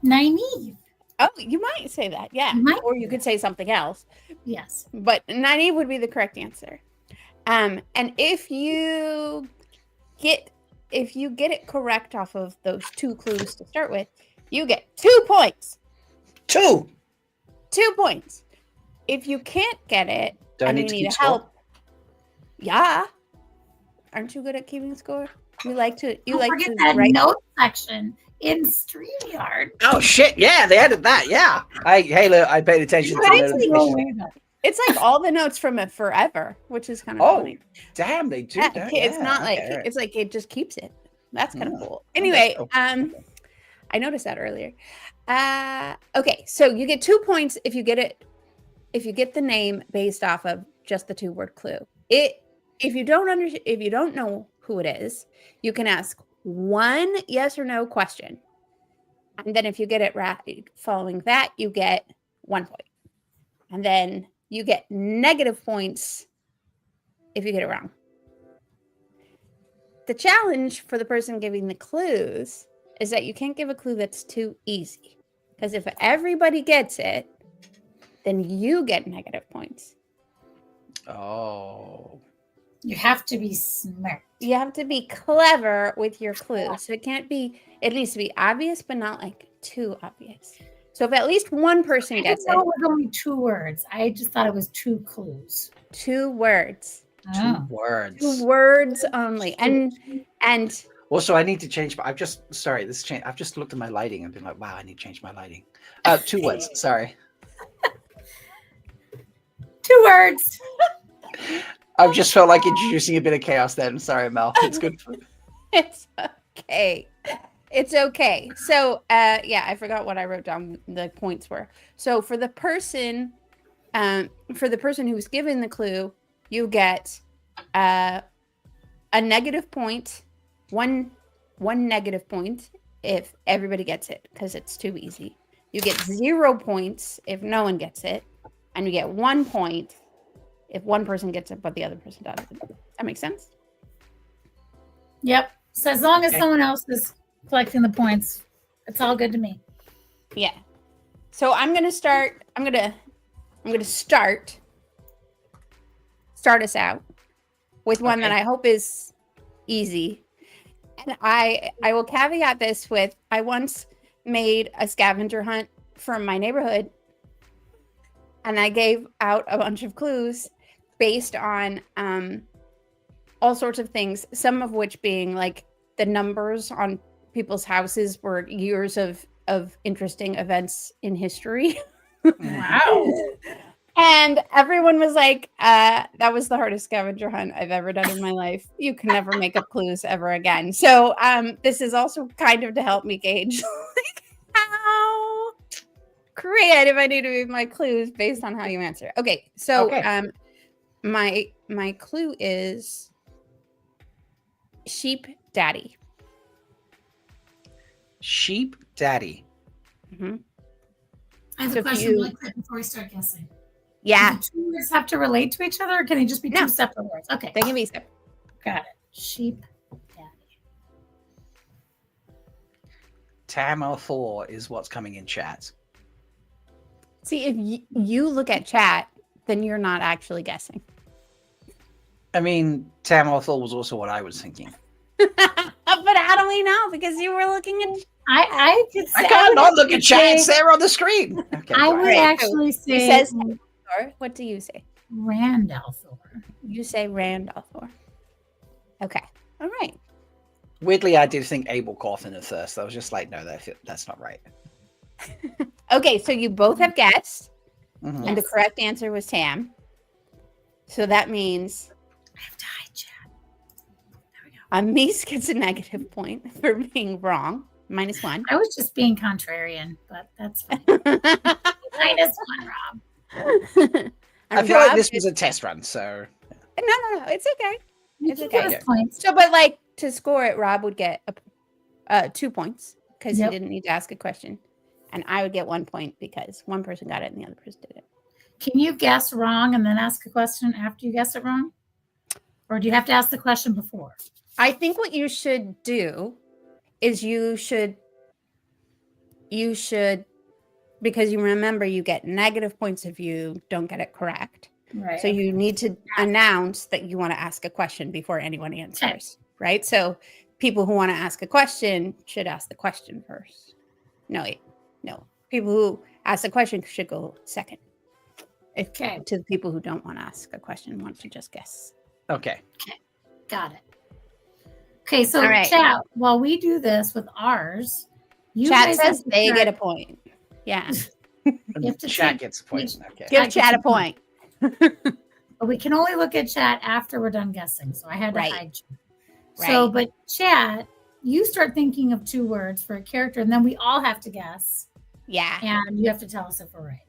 Nynaeve. oh, you might say that, yeah. You might Or you could say something else. Yes. But Nynaeve would be the correct answer. And if you get it correct off of those 2 clues to start with, you get 2 points. 2. 2 points. If you can't get it Do I and need you to need keep score? help, yeah. Aren't you good at keeping score? You like to Don't like forget to that write. note section in StreamYard. Oh shit! Yeah, they added that. Yeah. I paid attention to But the it's notification. No way about it. It's like all the notes from it forever, which is kind of Oh, funny. damn, they do. Yeah, that. it's not Yeah, like okay, right. it's like it just keeps it. That's kind of Yeah. cool. Anyway, cool. I noticed that earlier. Okay, so you get 2 points if you get it, if you get the name based off of just the 2-word clue. If you don't know who it is, you can ask one yes or no question, and then if you get it right following that, you get 1 point, and then you get negative points if you get it wrong. The challenge for the person giving the clues is that you can't give a clue that's too easy. Because if everybody gets it, then you get negative points. Oh. You have to be smart. You have to be clever with your clues. So it needs to be obvious, but not like too obvious. So if at least one person I gets didn't know it, it was only 2 words. I just thought it was 2 clues. 2 words. 2 words. 2 words only. And Also, I need to change. I've just looked at my lighting and been like, wow, I need to change my lighting. 2 words. Sorry. 2 words. I've just felt like introducing a bit of chaos then. Sorry, Mel. It's good. it's okay. It's okay. So, yeah, I forgot what I wrote down the points were. So for the person who's given the clue, you get a negative point, one negative point if everybody gets it because it's too easy. You get 0 points if no one gets it, and you get 1 point if one person gets it but the other person doesn't. That makes sense? Yep. So as long as someone else is collecting the points, it's all good to me. Yeah. So I'm gonna start. I'm gonna start us out with one that I hope is easy. And I will caveat this with I once made a scavenger hunt from my neighborhood, and I gave out a bunch of clues based on all sorts of things. Some of which being like the numbers on people's houses were years of interesting events in history. Wow. And everyone was like, that was the hardest scavenger hunt I've ever done in my life. You can never make up clues ever again. So this is also kind of to help me gauge like how creative I need to be with my clues based on how you answer. Okay, so my clue is sheep daddy. Sheep daddy. Mm-hmm. I have So a if question you- really quick before we start guessing. Yeah, Do the 2 words have to relate to each other, or can they just be No. 2 separate words? Okay, they can be separate. got it. Sheep daddy. Tam or Thor is what's coming in chat. See, if you look at chat, then you're not actually guessing. I mean, Tam or Thor was also what I was thinking. But how do we know? Because you were looking at. I could say, I can't not look at actually chat. It's say- there on the screen. Okay, I go would ahead. actually He say says Thor. What do you say? Randall Thor. You say Randall Thor. Okay. All right. Weirdly, I did think Abel Coffin at first. I was just like, no, that's not right. Okay, so you both have guessed, Mhm. and the correct answer was Tam. So that means I have died, chat. Amis gets a negative point for being wrong, -1. I was just being contrarian, but that's fine. -1, Rob. I feel like this was a test run, so No, it's okay. You It's can okay. give us points. So, but like to score it, Rob would get 2 points because Yep. he didn't need to ask a question, and I would get 1 point because one person got it and the other person did it. Can you guess wrong and then ask a question after you guess it wrong? Or do you have to ask the question before? I think what you should do is you should because you remember you get negative points if you don't get it correct. Right. So you need to announce that you want to ask a question before anyone answers, right? So people who want to ask a question should ask the question first. No. People who ask the question should go second. Okay. To the people who don't want to ask a question, want to just guess. okay. Got it. Okay, so All right. chat, while we do this with ours, you Chat guys says have to they get a start- point. Yeah. you have to Chat take- gets a point. Okay. Give Chat chat gets a a point. point. But we can only look at chat after we're done guessing. So I had to Right. hide you. So, Right. but chat, you start thinking of 2 words for a character, and then we all have to guess. Yeah. And you have to tell us if we're right.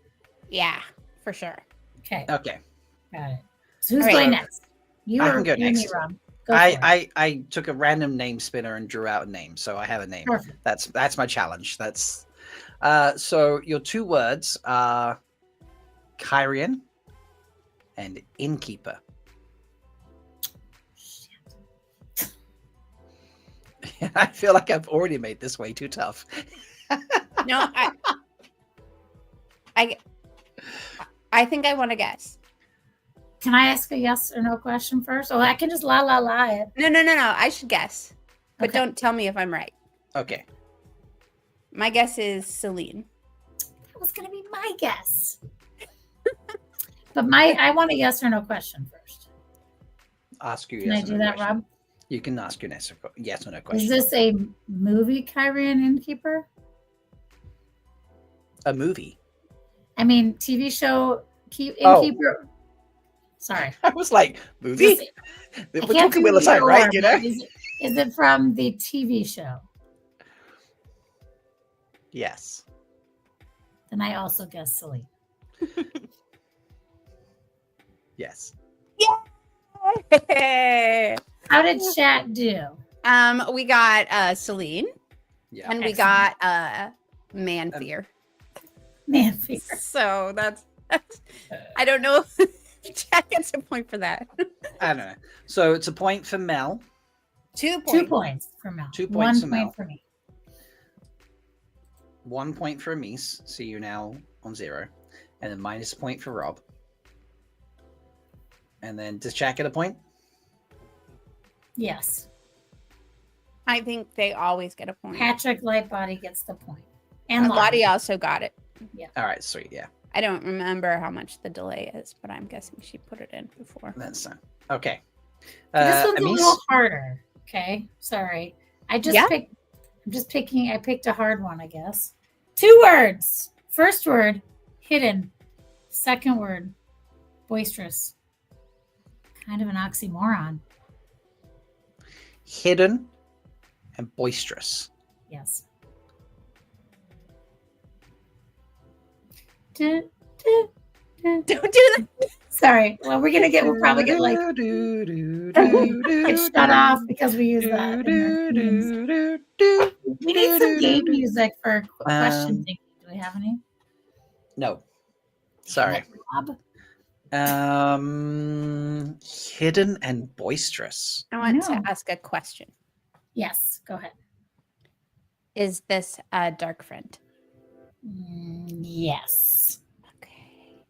Yeah, for sure. Okay, Okay. got it. So who's All right. going next? You I or can go you and me, next. Rob? Go for it. I took a random name spinner and drew out a name, so I have a name. Perfect. That's my challenge. That's so your 2 words are Kyrian and innkeeper. I feel like I've already made this way too tough. No, I think I want to guess. Can I ask a yes or no question first? Or I can just la it. No. I should guess, but Okay. don't tell me if I'm right. Okay. My guess is Celine. That was going to be my guess. But I want a yes or no question first. Ask you. Can I yes or do no that, question. Rob? You can ask your yes or no Is question. this a movie, Kyrian Innkeeper? A movie? I mean, TV show Oh. Innkeeper. Sorry. I was like, movie? Is it- We're I can't talking do Wheel of Time, either right? or, You know? but Is it from the TV show? Yes. Then I also guess Celine. Yes. Yeah. How did chat do? We got Celine Yeah. and we Excellent. got Manfear. Man, fear. So that's I don't know if Jack gets a point for that. I don't know. So it's a point for Mel. 2 points. 2 points for Mel. 2 1 points for point Mel. for me. 1 point for Amis. So you're now on 0. And then minus a point for Rob. And then does Jack get a point? Yes. I think they always get a point. Patrick Lightbody gets the point. And And Lottie. Lottie also got it. All right, sweet. Yeah. I don't remember how much the delay is, but I'm guessing she put it in before. That's okay. This one's a Amis? little harder. Okay. Sorry. I just Yeah. picked I picked a hard one, I guess. 2 words. First word, hidden. Second word, boisterous. Kind of an oxymoron. Hidden and boisterous. Yes. Don't Don't do that. Sorry. Well, we'll probably get like it's shut off because we use that. in our teams. We need some game music for question thinking. Do we have any? No. Sorry. Rob? Hidden and boisterous. I want No. to ask a question. Yes. Go ahead. Is this a dark friend? Yes. Okay.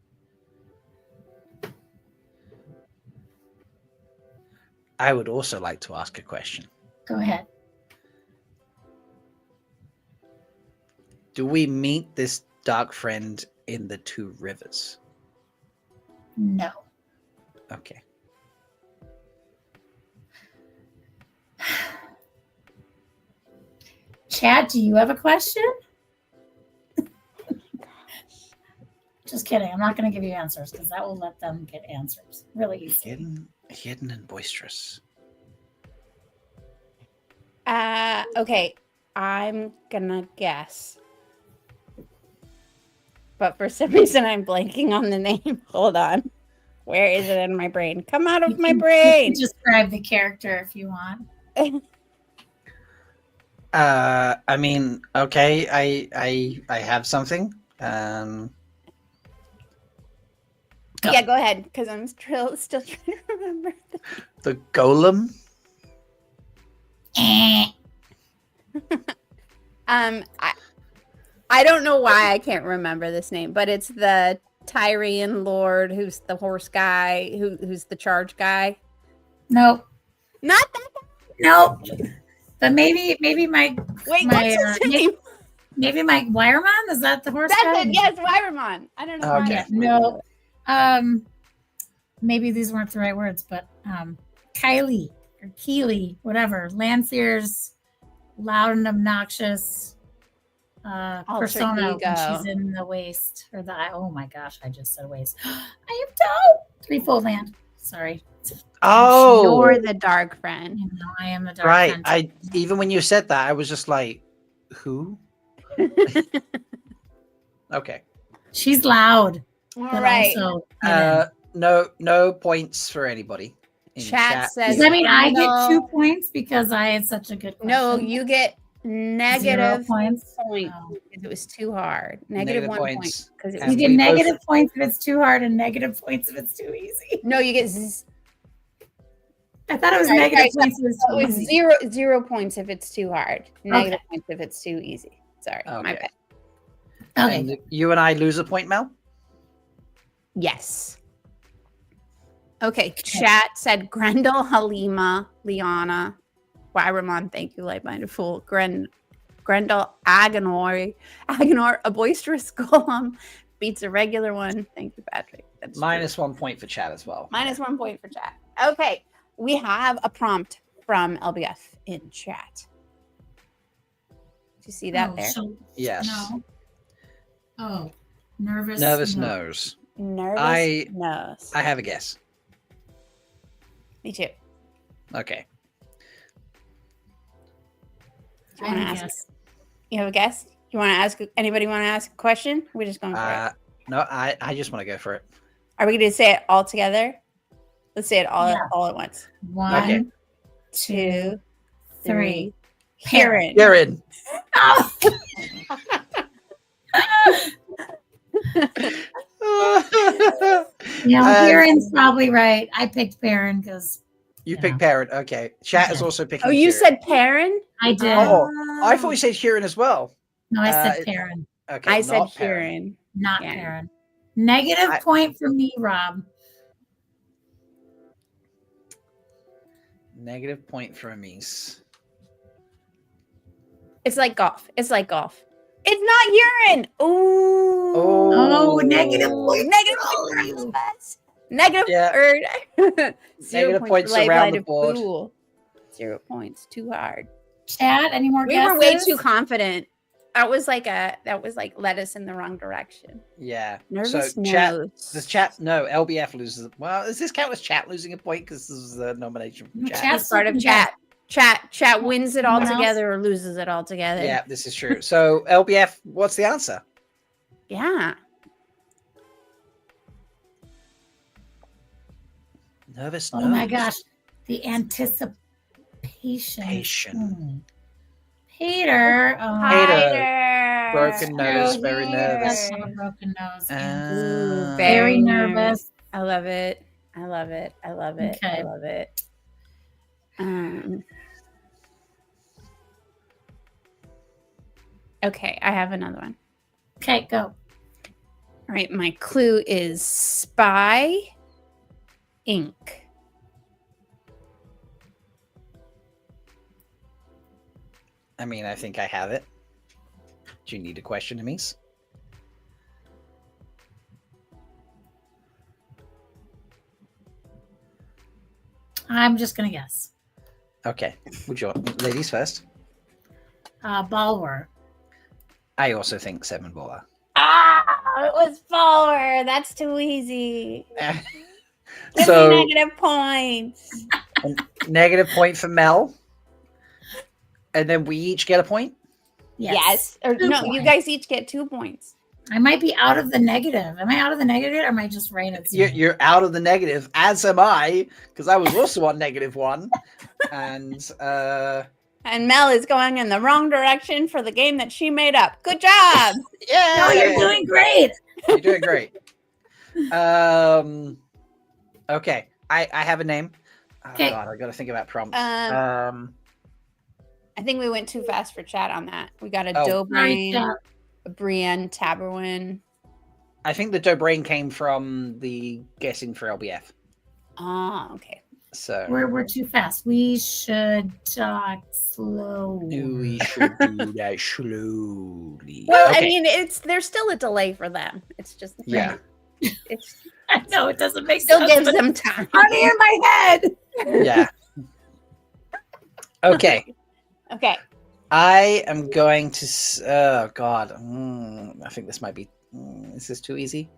I would also like to ask a question. Go ahead. Do we meet this dark friend in the Two Rivers? No. Okay. Chad, do you have a question? Just kidding. I'm not going to give you answers because that will let them get answers really easy. Hidden and boisterous. Okay. I'm gonna guess. But for some reason I'm blanking on the name. Hold on. Where is it in my brain? Come out of my brain. You can describe the character if you want. I mean, okay, I have something. Yeah, go ahead, because I'm still trying to remember. The Golem. I don't know why I can't remember this name, but it's the Tyrian Lord who's the horse guy, who's the charge guy. Nope. Not that guy. Nope. But maybe my Wait, my, what's his name? maybe my Wireman? Is that the horse That's guy? it. Yes, Wyvermon. I don't know. Okay. No. Maybe these weren't the right words, but Kylie or Keely, whatever. Lancier's loud and obnoxious persona when she's in the waste or the oh my gosh, I just said waste. I am dope. Threefold land. Sorry. Oh, You're the dark friend. You know, I am the dark right. friend. I even when you said that, I was just like, who? Okay. She's loud. All But right. also hidden. No points for anybody. In Chat says- Does that mean I get No. 2 points because I had such a good question? No, you get negative 0 points. point Oh. because it was too hard. Negative 1 points. point because it And You was get we both- negative points if it's too hard and negative points if it's too easy. no. You get I thought it was Sorry, negative sorry, points if it's it too was easy. zero points if it's too hard. Negative points if it's too easy. Sorry, my Okay. bad. Okay. And you and I lose a point, Mel. Yes. Okay. Chat said Grendel, Halima, Liana, Wyramon. Thank you, light-minded fool. Grendel, Agonor, a boisterous golem beats a regular one. Thank you, Patrick. That's true. Minus 1 point for chat as well. Minus 1 point for chat. Okay, we have a prompt from LBF in chat. Do you see that Oh, there? so- Yes. No. Oh, nervous. Nervous no. nose. Nervous nose. I have a guess. Me too. Okay. Do I you want to have a ask? guess. You have a guess? You want to ask? Anybody want to ask a question? We're just going for it. No, I just want to go for it. Are we going to say it all together? Let's say it all Yeah. all at once. 1, Okay. 2, 3. 3. Heron. Karen. Oh. Yeah, Perrin's probably right. I picked Perrin because You Yeah. picked Parrot. Okay. Chat is Okay. also picking. Oh, you Kieran. said Perrin? I did. Oh, I thought you said Kieran as well. No, I said it- Perrin, Okay. I said not Perrin. Heron. not Yeah. Perrin. Negative point for me, Rob. Negative point for Amis. It's like golf. It's like golf. It's not urine. Ooh. Oh, negative point. Negative for all point of for you. us. Negative Yeah. or Negative points around the board. 0 points. Too hard. Chad, any more We guesses? were way too confident. That was like led us in the wrong direction. Yeah. Nervous so chat. nose. Does chat? No, LBF loses. Well, does this count as chat losing a point because this is the nomination from No, chat? chat- That's part of Chat. Chat wins it all Anyone else? together or loses it all together. Yeah, this is true. So LBF, what's the answer? Yeah. Nervous. Oh my nose. gosh, the anticipation. Patient. Peter. Oh, Hater. Broken nose, true. very He nervous. does have a broken nose. yeah. Ooh, Very nervous. I love it. I love it. I love it. I Okay. love it. Okay, I have another one. Okay, go. All right, my clue is Spy Ink. I mean, I think I have it. Do you need a question, Amis? I'm just gonna guess. Okay. Would you ladies first? Balwer. I also think 7 baller. Ah, it was Follower. That's too easy. Give So me negative points. negative point for Mel. And then we each get a point? Yes. Or 2 no, you points. guys each get 2 points. I might be out of the negative. Am I out of the negative or am I just right at zero? You're out of the negative, as am I, because I was also on -1. And Mel is going in the wrong direction for the game that she made up. Good job. yeah, No, you're doing great. You're doing great. Okay. I have a name. Oh, Okay. God, I got to think about prompts. I think we went too fast for chat on that. We got a Oh. Dobrain, Right, a Brienne, Taberwin. I think the Dobrain came from the guessing for LBF. Ah, okay. So we're too fast. We should talk slow. we should do that slowly. Well, I Okay. mean, there's still a delay for them. It's just Yeah. It's I know it doesn't make still sense. gives but them time. honey in my head. Yeah. Okay. Okay. I am going to. Oh God. I think this might be. Is this too easy?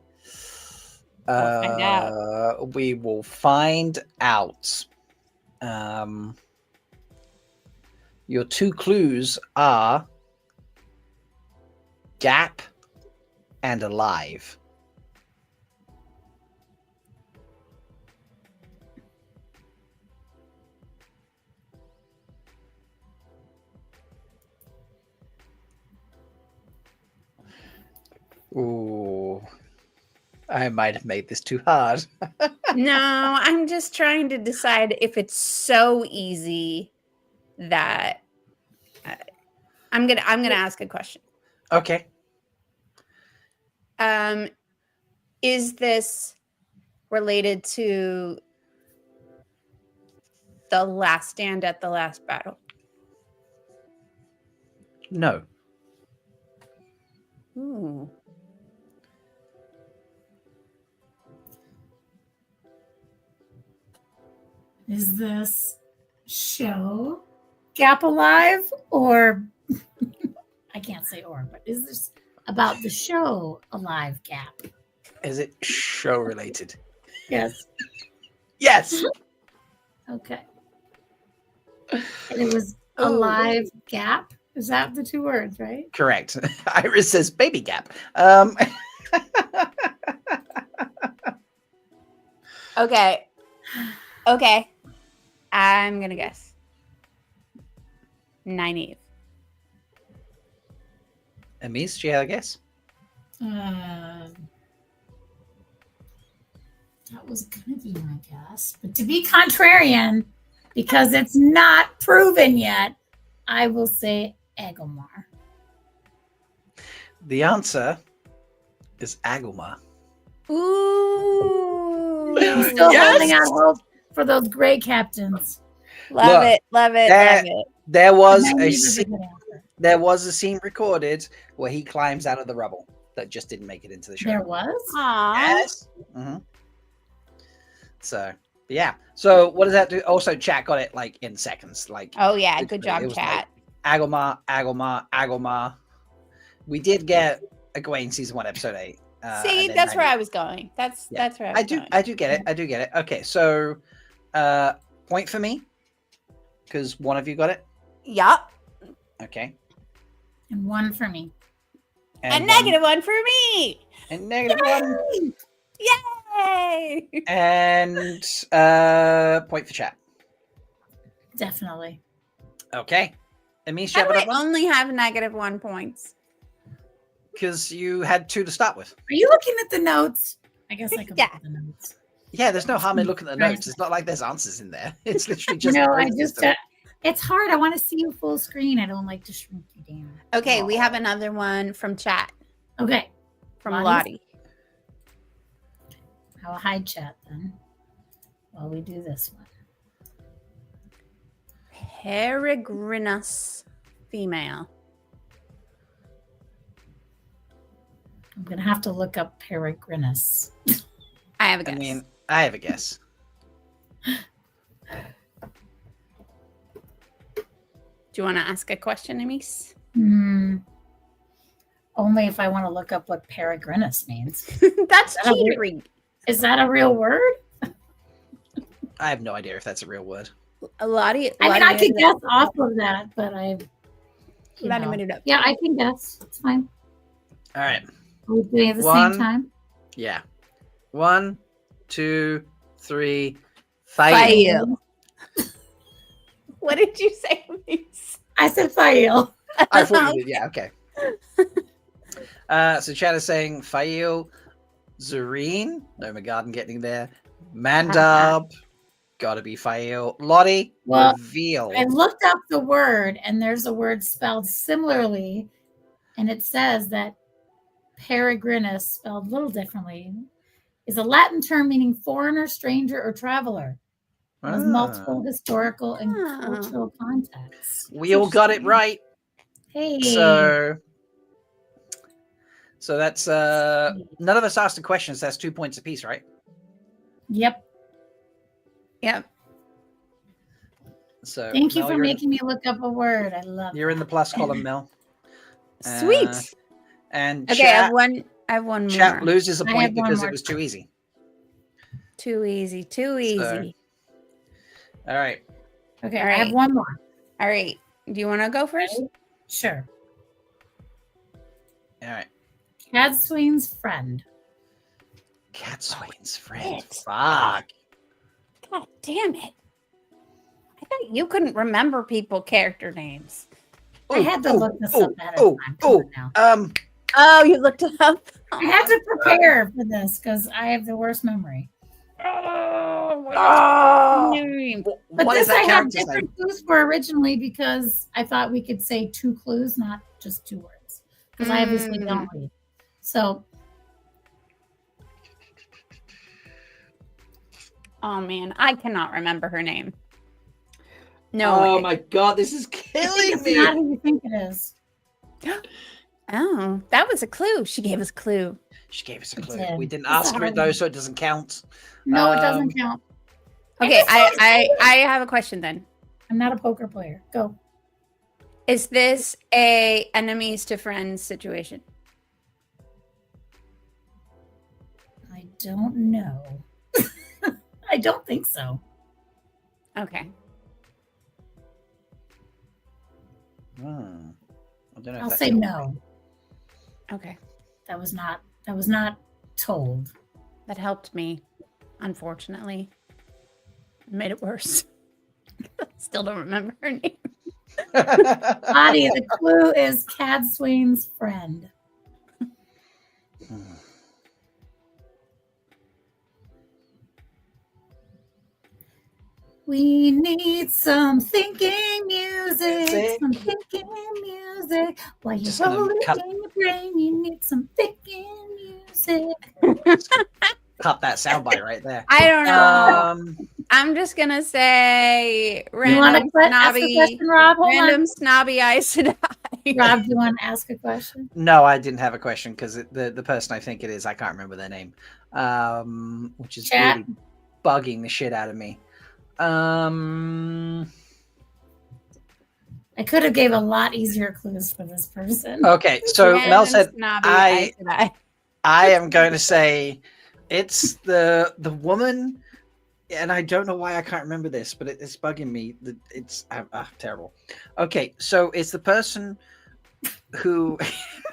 We'll find out. We will find out. Your 2 clues are Gap and Alive. Ooh, I might have made this too hard. No, I'm just trying to decide if it's so easy that I'm gonna ask a question. Okay. Is this related to the last stand at the last battle? No. Ooh. Is this show Gap Alive or I can't say or, but is this about the show Alive Gap? Is it show related? Yes. Yes. Okay. And it was Alive Gap. Is that the 2 words, right? Correct. Iris says baby gap. Okay. Okay. I'm gonna guess. Nynaeve. Amis, do you have a guess? That was gonna be my guess, but to be contrarian, because it's not proven yet, I will say Agomar. The answer is Agumar. Ooh. I'm still Yes! holding out hope for those gray captains. Love Look, it. Love it. that- Love it. There was Nynaeve a is scene, good answer. there was a scene recorded where he climbs out of the rubble that just didn't make it into the show. There was? Aww. Yes. Mm-hmm. So yeah. So what does that do? Also, chat got it like in seconds. Like Oh yeah, it- good it job, was chat. Agomar, Agomar, Agomar. We did get a Gawain season 1, episode 8. See, and that's then where I Nynaeve. was going. That's Yeah. where I was going. I do get it. I do get it. Okay, so point for me because one of you got it. Yup. Okay, And 1 for me. And one- -1 for me. and -1 Yay! and point for chat. Definitely. Okay, Amis, How do I only have -1 points? because you had 2 to start with. Are you looking at the notes? I guess I could Yeah. look at the notes. Yeah, there's no harm in looking at the Right. notes. It's not like there's answers in there. It's literally just. No, the I grade just system. It's hard. I want to see you full screen. I don't like to shrink you down. Okay, we have another one from chat Okay. from Lottie's? Lottie. I'll hide chat then while we do this one. Peregrinus female. I'm going to have to look up Peregrinus. I have a guess. I mean, I have a guess. Do you want to ask a question, Amis? Only if I want to look up what Peregrinus means. That's That a weird- cheating. Is that a real word? I have no idea if that's a real word. Lottie. I mean, I could guess off of that, but Lottie made it up. Yeah, I can guess. It's fine. All right. Are we doing it at the One. same time? Yeah. 1, 2, 3. Fail. What did you say, Amis? I said Fail. I thought you did. Yeah. Okay. So chat is saying Fail, Zareen. No, McGarden getting there. Mandab. Gotta be Fail. Lottie. Well, Reveal. I looked up the word, and there's a word spelled similarly, and it says that Peregrinus, spelled a little differently, is a Latin term meaning foreigner, stranger, or traveler. It has multiple historical and cultural contexts. We all got it right. Hey. So that's none of us asked the questions. That's 2 points apiece, right? Yep. Yep. So Thank you Mel, for you're in- making me look up a word. I love You're in the plus column, Mel. Sweet. And Okay, I have one more. chat loses a I point have one because more. it was too easy. Too easy. Too easy. All right. Okay, All I have right. one more. All right. Do you want to go first? Sure. All right. Cadsween's friend. Cat Swain's friend. Shit. Fuck. God damn it. I thought you couldn't remember people character names. I had to look this up ahead of time. Come on now. Oh, you looked it up? I had to prepare for this because I have the worst memory. Oh, But What this is that I had character's name? different clues for originally because I thought we could say 2 clues, not just 2 words. Because I obviously don't read. So Oh man, I cannot remember her name. No. Oh way. my god, this is I think killing it's me. not who you think it is. Oh, that was a clue. She gave us a clue. She gave us a It clue. did. We didn't It's ask her it hard. though, so it doesn't count. No, it doesn't count. Okay, I have a question then. I'm not a poker player. Go. Is this a enemies to friends situation? I don't know. I don't think so. Okay. I don't know. if I'll that's say your- no. Okay. That was not told. That helped me, unfortunately. It made it worse. Still don't remember her name. Lottie, the clue is Cadsween's friend. We need some thinking music. Some thinking music. While you Just gonna roll it cut- in your brain, you need some thinking music. Cut that soundbite right there. I don't know. Um, I'm just gonna say You want random to ask a snobby, question, Rob? Hold random snobby Aes Sedai. on. Rob, do you want to ask a question? no, I didn't have a question because the person I think it is, I can't remember their name, which is Chat. really bugging the shit out of me. I could have gave a lot easier clues for this person. Okay, so Mel Random said snobby I- Aes Sedai. I am going to say it's the woman, and I don't know why I can't remember this, but it's bugging me. It's terrible. Okay, so it's the person who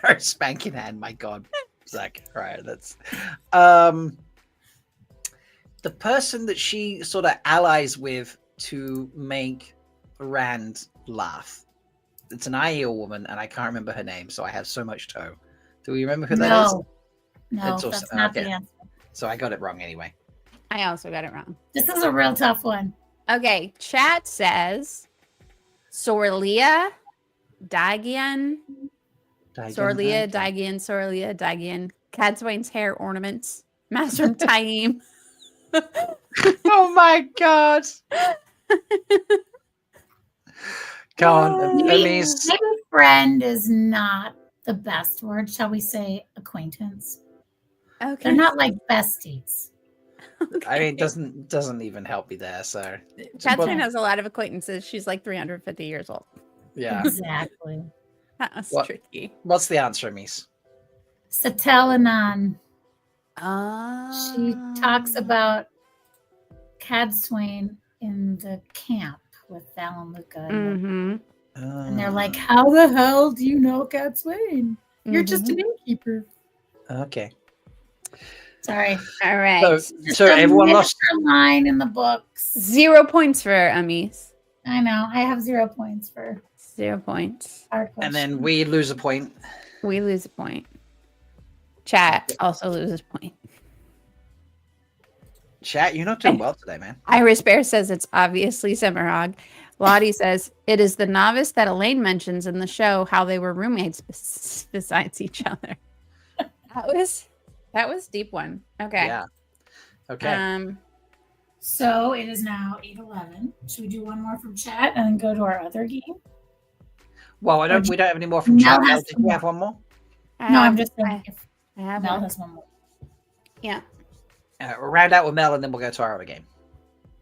her spanking hand. My God, Zach. Right, that's the person that she sort of allies with to make Rand laugh. It's an Aiel woman, and I can't remember her name, so I have so much toe. Do we remember who that is? No, It's also- that's not the okay. answer. So I got it wrong anyway. I also got it wrong. This is a real tough one. Okay, chat says Sorlia, Dagian, Sorlia, Okay. Dagian, Sorlia, Dagian, Cadswain's hair ornaments, Master Taim. Oh my god! Come on, Maybe Amis. friend is not the best word. Shall we say acquaintance? Okay. They're not like besties. I mean, doesn't even help me there. So Cadswain has a lot of acquaintances. She's like 350 years old. yeah. Exactly. That was What? tricky. What's the answer, Amis? Satelanan. Ah. She talks about Cadswain in the camp with Val and Luca. And they're like, how the hell do you know Cadswain? You're just an innkeeper. Okay. Sorry. All right. So everyone lost a line in the books. 0 points for Amis. I know. I have 0 points for 0 points. our question. and then we lose a point. We lose a point. Chat also loses a point. Chat, you're not doing well today, man. Iris Bear says it's obviously Semirog. Lottie says it is the novice that Elaine mentions in the show how they were roommates besides each other. That was deep one. Okay. Yeah. Okay. So it is now 8:11. Should we do one more from chat and then go to our other game? Well, we don't have any more from Mel chat. has Did some you more. have one more? No, I'm just saying if I have Mel one. has one more. Yeah. We'll round out with Mel, and then we'll go to our other game.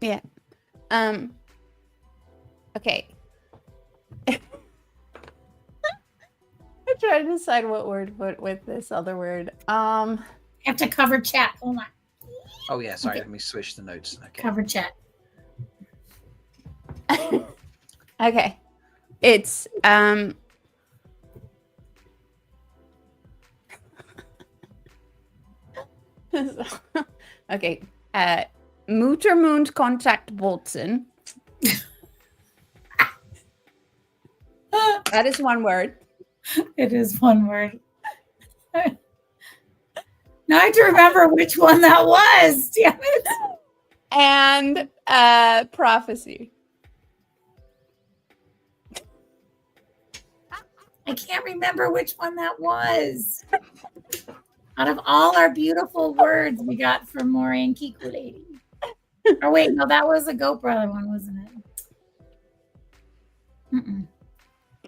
Yeah. Okay. I'm trying to decide what word to put with this other word. You have to cover chat. Hold on. Oh yeah, sorry. Okay. Let me switch the notes. Okay. Cover chat. Okay. It's okay. Muttermund Kontakt Bolzen. That is one word. It is one word. Now I have to remember which one that was. Damn it. And prophecy. I can't remember which one that was. Out of all our beautiful words we got from Maureen Kikulady. Or wait, no, that was a Goat Brother one, wasn't it? Mm-mm.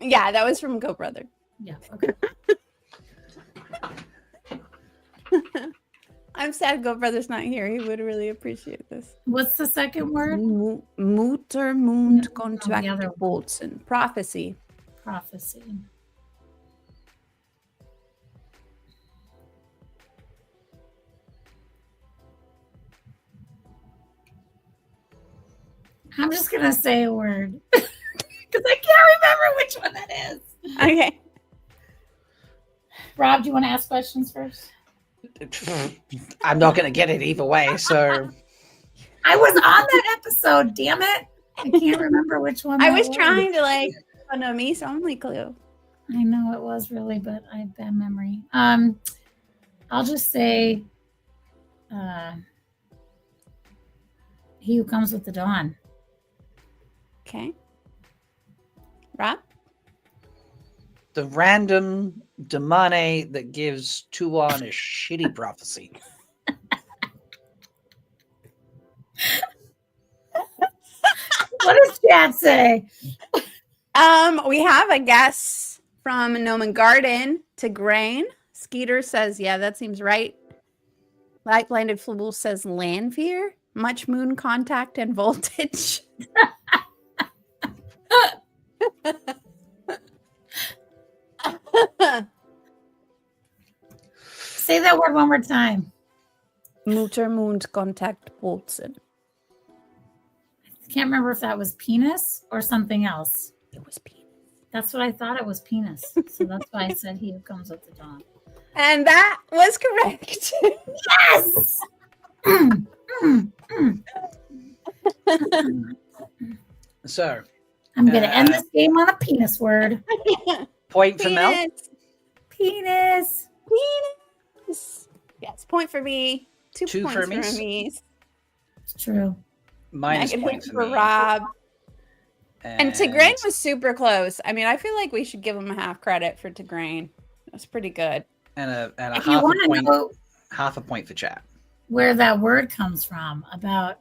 Yeah, that was from Go Brother. Yeah, okay. I'm sad Go Brother's not here. He would really appreciate this. What's the second word? Muttermund the other Kontakt Bolzen. Prophecy. Prophecy. I'm just going to say a word. Because I can't remember which one that is. Okay. Rob, do you want to ask questions first? I'm not going to get it either way. So I was on that episode, damn it. I can't remember which one. I that was trying to like on a Mies only clue. I know it was really, but I have bad memory. I'll just say he who comes with the dawn. Okay. Rob? the random demone that gives Tuan a shitty prophecy. What does chat say? We have a guess from Gnomon Garden to Grain. Skeeter says, yeah, that seems right. Light Blinded Fool says land fear, much moon contact and voltage. Say that word one more time. Muttermund Kontakt Bolzen. I can't remember if that was penis or something else. It was penis. That's what I thought it was penis. So that's why I said he who comes with the dawn. And that was correct. Yes! So, I'm going to end this game on a penis word. point for Mel. Penis. Penis. Yes, point for me. Two points for for me. me. It's true. Minus Negative point for for me. Rob. And Tigraine was super close. I mean, I feel like we should give him a half credit for Tigraine. That's pretty good. And a If you want to know half a point for chat. where that word comes from, about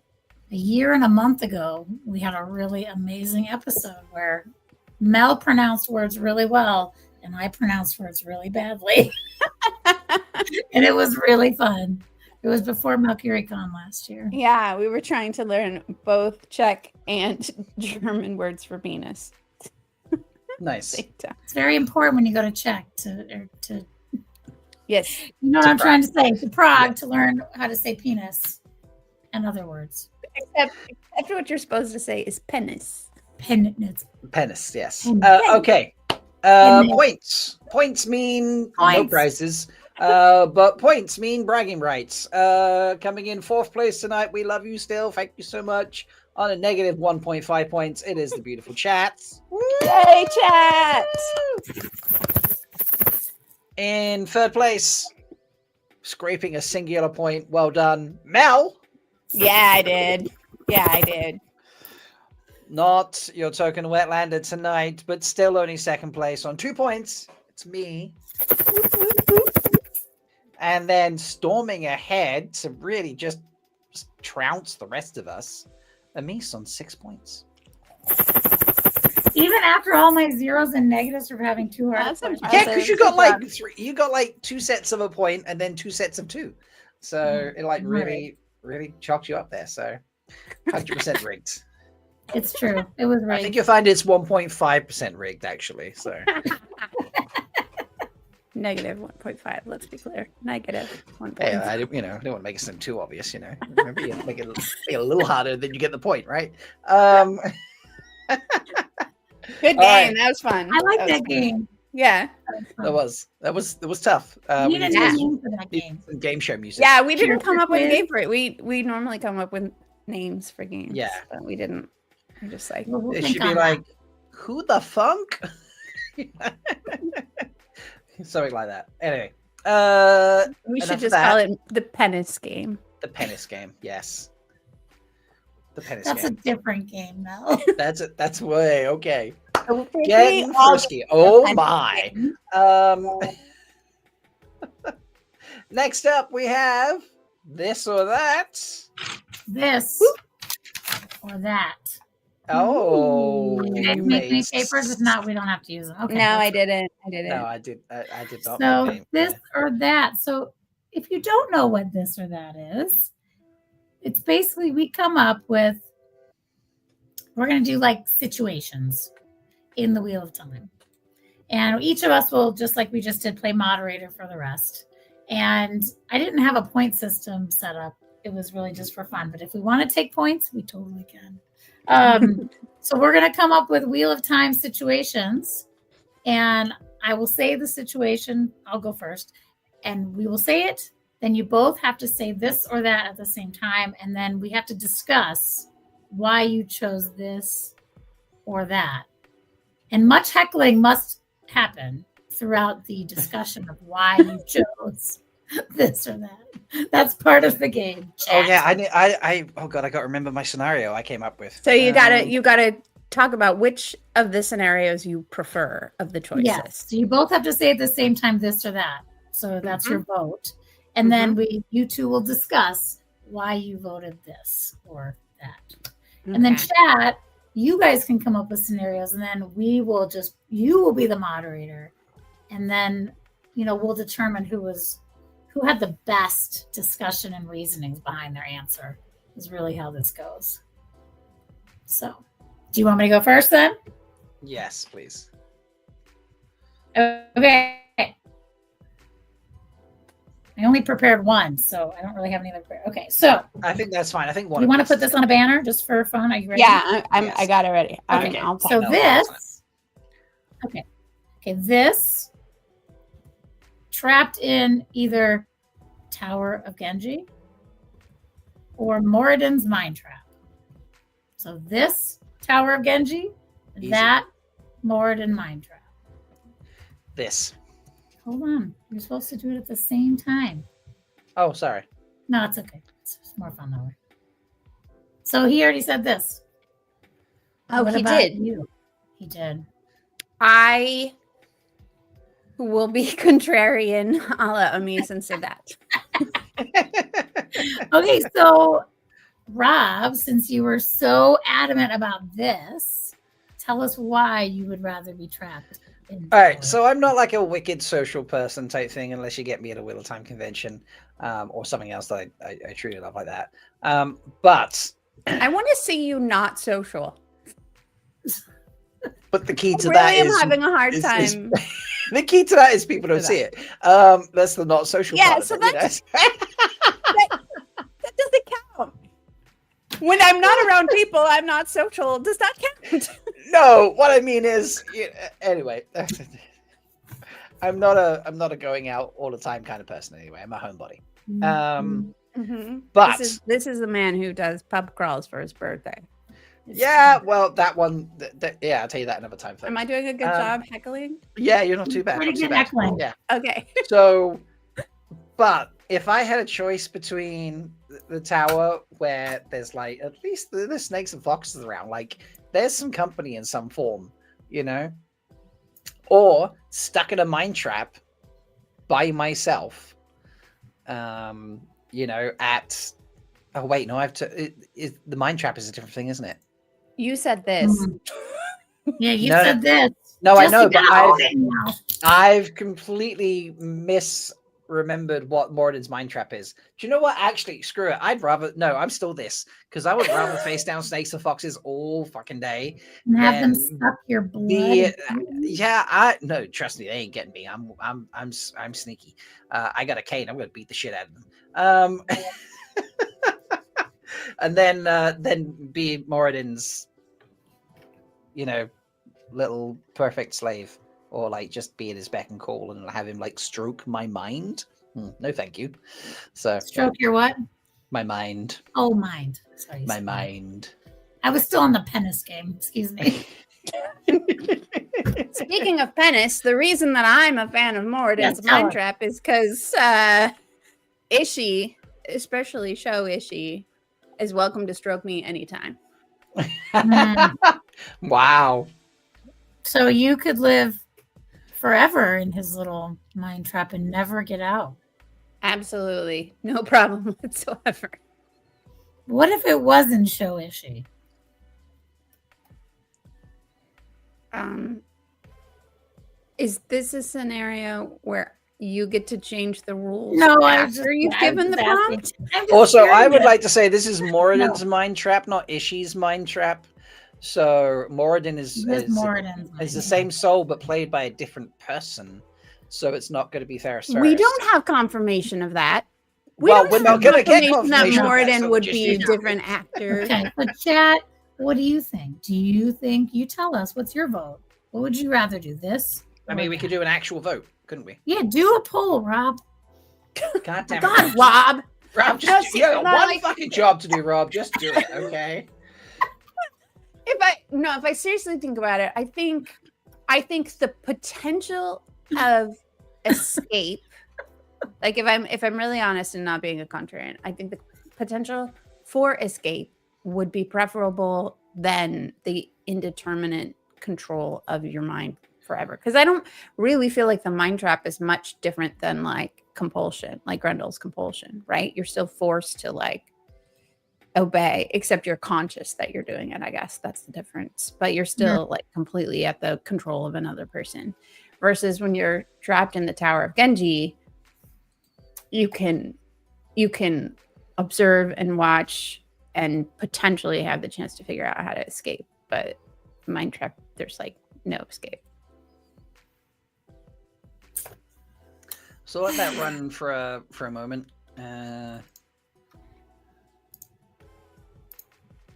a year and a month ago, we had a really amazing episode where Mel pronounced words really well and I pronounced words really badly. And it was really fun. It was before MalkieriCon last year. Yeah, we were trying to learn both Czech and German words for penis. Nice. It's very important when you go to Czech to Yes. you know what I'm trying to say, to Prague to learn how to say penis and other words. Except what you're supposed to say is penis. Penis. Penis, yes. Penis. Okay. Penis. Points. Points mean no Points. prizes. But points mean bragging rights. Coming in 4th place tonight. We love you still. Thank you so much. On a negative 1.5 points, it is the beautiful Chats. Yay, chat! In 3rd place, scraping a singular point. Well done, Mel. Yeah, I did. Yeah, I did. Not your token Wetlander tonight, but still only 2nd place on 2 points. It's me. And then storming ahead to really just trounce the rest of us, Amis on 6 points. Even after all my zeros and negatives for having 2 hard That's questions. impressive. Yeah, because you got like you got like 2 sets of a point and then 2 sets of 2. So it like really chalked you up there. So 100% rigged. It's true. It was right. I think you'll find it's 1.5% rigged actually. So Negative 1.5. Let's be clear. Negative 1.5. yeah, I didn't want to make it sound too obvious, Remember, you make it a little harder, then you get the point, right? Good game. right. That was fun. I like was that fun. game. Yeah. That was tough. We We needed needed a some- name for that game. some game show music. Yeah, we didn't Character come up with a quiz. game for it. We normally come up with names for games. Yeah. But we didn't. We just like We'll It think should be on like, who the funk? Something like that. Anyway, we enough should of just that. call it the penis game. The penis game. Yes, the penis That's a game. different game, Mel. That's way okay. So Getting we all frisky. Oh penis my. game. Next up, we have this or that. This or that. Oh, You guys make any papers? If not, we don't have to use them. Okay. No, I didn't. I didn't. No, I did not. So make this paper. or that. So if you don't know what this or that is, it's basically we come up with, we're going to do like situations in the Wheel of Time. And each of us will, just like we just did, play moderator for the rest. And I didn't have a point system set up. It was really just for fun. But if we want to take points, we totally can. So we're going to come up with Wheel of Time situations. And I will say the situation. I'll go first. And we will say it. Then you both have to say this or that at the same time. And then we have to discuss why you chose this or that. And much heckling must happen throughout the discussion of why you chose this or that. That's part of the game. Oh Chat. yeah, I oh god, I got to remember my scenario I came up with. So you gotta talk about which of the scenarios you prefer of the choices. Yes. So you both have to say at the same time this or that. So that's your vote. And then you two will discuss why you voted this or that. And then chat, you guys can come up with scenarios, and then you will be the moderator. And then, we'll determine who had the best discussion and reasonings behind their answer is really how this goes. So, do you want me to go first then? Yes, please. Okay. I only prepared one, so I don't really have any other. Okay, so I think that's fine. I think one. you want to put this on a banner just for fun? Are you ready? Yeah, I Yes. got it ready. Okay. I'll So no, this. Okay, this trapped in either Tower of Genji or Moradin's Mine Trap. So this Tower of Genji, Easy. that Moradin Mine Trap. This. Hold on, you're supposed to do it at the same time. Oh, sorry. No, it's okay. It's more fun that way. So he already said this. Oh, What he about did. you? He did. I will be contrarian a la Amis and say that. Okay, so Rob, since you were so adamant about this, tell us why you would rather be trapped. All right, so I'm not like a wicked social person type thing unless you get me at a Wheel of Time convention or something else that I truly love like that. But I want to see you not social. the key to I that really am is having a hard is- time. the key to that is people don't see it. That's the not social Yeah, part. so of it, that's that doesn't count. When I'm not around people, I'm not social. Does that count? No, what I mean is, anyway. I'm not a going out all the time kind of person. Anyway, I'm a homebody. But this is the man who does pub crawls for his birthday. yeah, well, that one. Yeah, I'll tell you that another time. Folks. Am I doing a good job heckling? Yeah, you're not too bad. Pretty not too good bad. heckling. Yeah. Okay. So, but if I had a choice between the tower where there's like at least there's snakes and foxes around, like there's some company in some form, you know, or stuck in a mine trap by myself, you know, at oh wait, no, the mine trap is a different thing, isn't it? You said this. Yeah, you No, said this. No, I Just know, you but gotta own it now. I've completely misremembered what Moradin's mine trap is. Do you know what? Actually, screw it. I'm still this because I would rather face down snakes and foxes all fucking day. And have them than suck your blood. No, trust me, they ain't getting me. I'm sneaky. I got a cane. I'm gonna beat the shit out of them. And then be Moradin's, you know, little perfect slave, or like just be at his beck and call and have him like stroke my mind. No, thank you. So Stroke your what? my mind. Oh, mind. Sorry. My mind. I was still on the penis game. Excuse me. Speaking of penis, the reason that I'm a fan of Moradin's tell Mind us. Trap is because Ishi, especially Show Ishi, is welcome to stroke me anytime. Wow. So you could live forever in his little mind trap and never get out. Absolutely. No problem whatsoever. What if it wasn't Shoishi? Is this a scenario where you get to change the rules No, I was after you've given the prompt? Also, I would like to say this is Moradin's mind trap, not Ishi's mind trap. So Moradin is the same soul, but played by a different person. So it's not going to be Therasaurus. We don't have confirmation of that. We're not going to get confirmation that of that, Moradin so would just, be you know. different actors. Okay, but chat, what do you think? Do you think, you tell us, what's your vote? What would you rather do, this? I mean, we could do an actual vote, couldn't we? Yeah, do a poll, Rob. God damn it. God, Rob. Rob, just you got one fucking job to do, Rob. Just do it, okay? If I seriously think about it, I think the potential of escape, like if I'm really honest and not being a contrarian, I think the potential for escape would be preferable than the indeterminate control of your mind forever. Because I don't really feel like the mind trap is much different than like compulsion, like Grendel's compulsion, right? You're still forced to like obey, except you're conscious that you're doing it. I guess that's the difference, but you're still like completely at the control of another person. Versus when you're trapped in the Tower of Genji, you can observe and watch and potentially have the chance to figure out how to escape. But mind trap, there's like no escape. So let that run for a moment.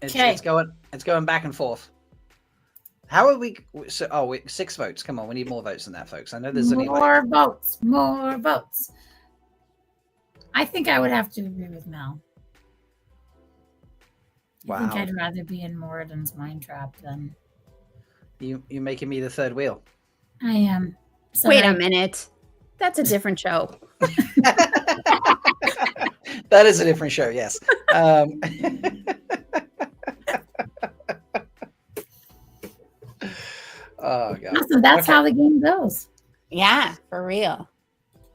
It's going back and forth. How are we? So, 6 votes. Come on, we need more votes than that, folks. I know there's only more votes. I think I would have to agree with Mel. Wow. I think I'd rather be in Moradin's mind trap than you making me the third wheel. I am. So Wait a minute. That's a different show. That is a different show, yes. Oh god. Awesome. That's Okay. how the game goes. Yeah, for real.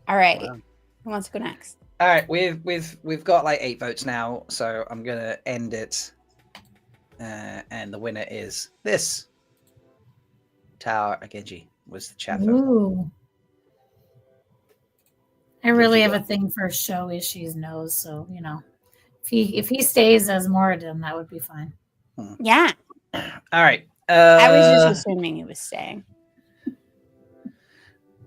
All right. Wow. Who wants to go next? All right, we've got like 8 votes now, so I'm gonna end it. And the winner is this. Tower Agenji was the chat vote. Ooh. I really you have a thing for show issues nose, so if he stays as Moradin, that would be fine. Yeah. All right. I was just assuming he was staying.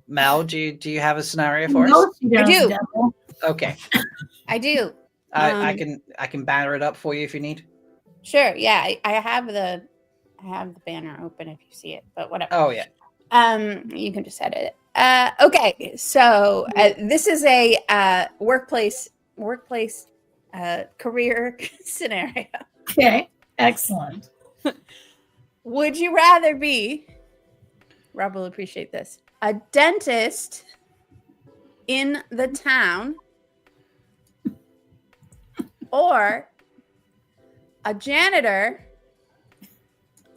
Mal, do you have a scenario for us? No, she I does, do. devil. Okay. I do. I can banner it up for you if you need. Sure. Yeah. I have the banner open if you see it, but whatever. Oh yeah. You can just edit it. Okay. So this is a workplace career scenario. Okay, excellent. Would you rather be, Rob will appreciate this, a dentist in the town or a janitor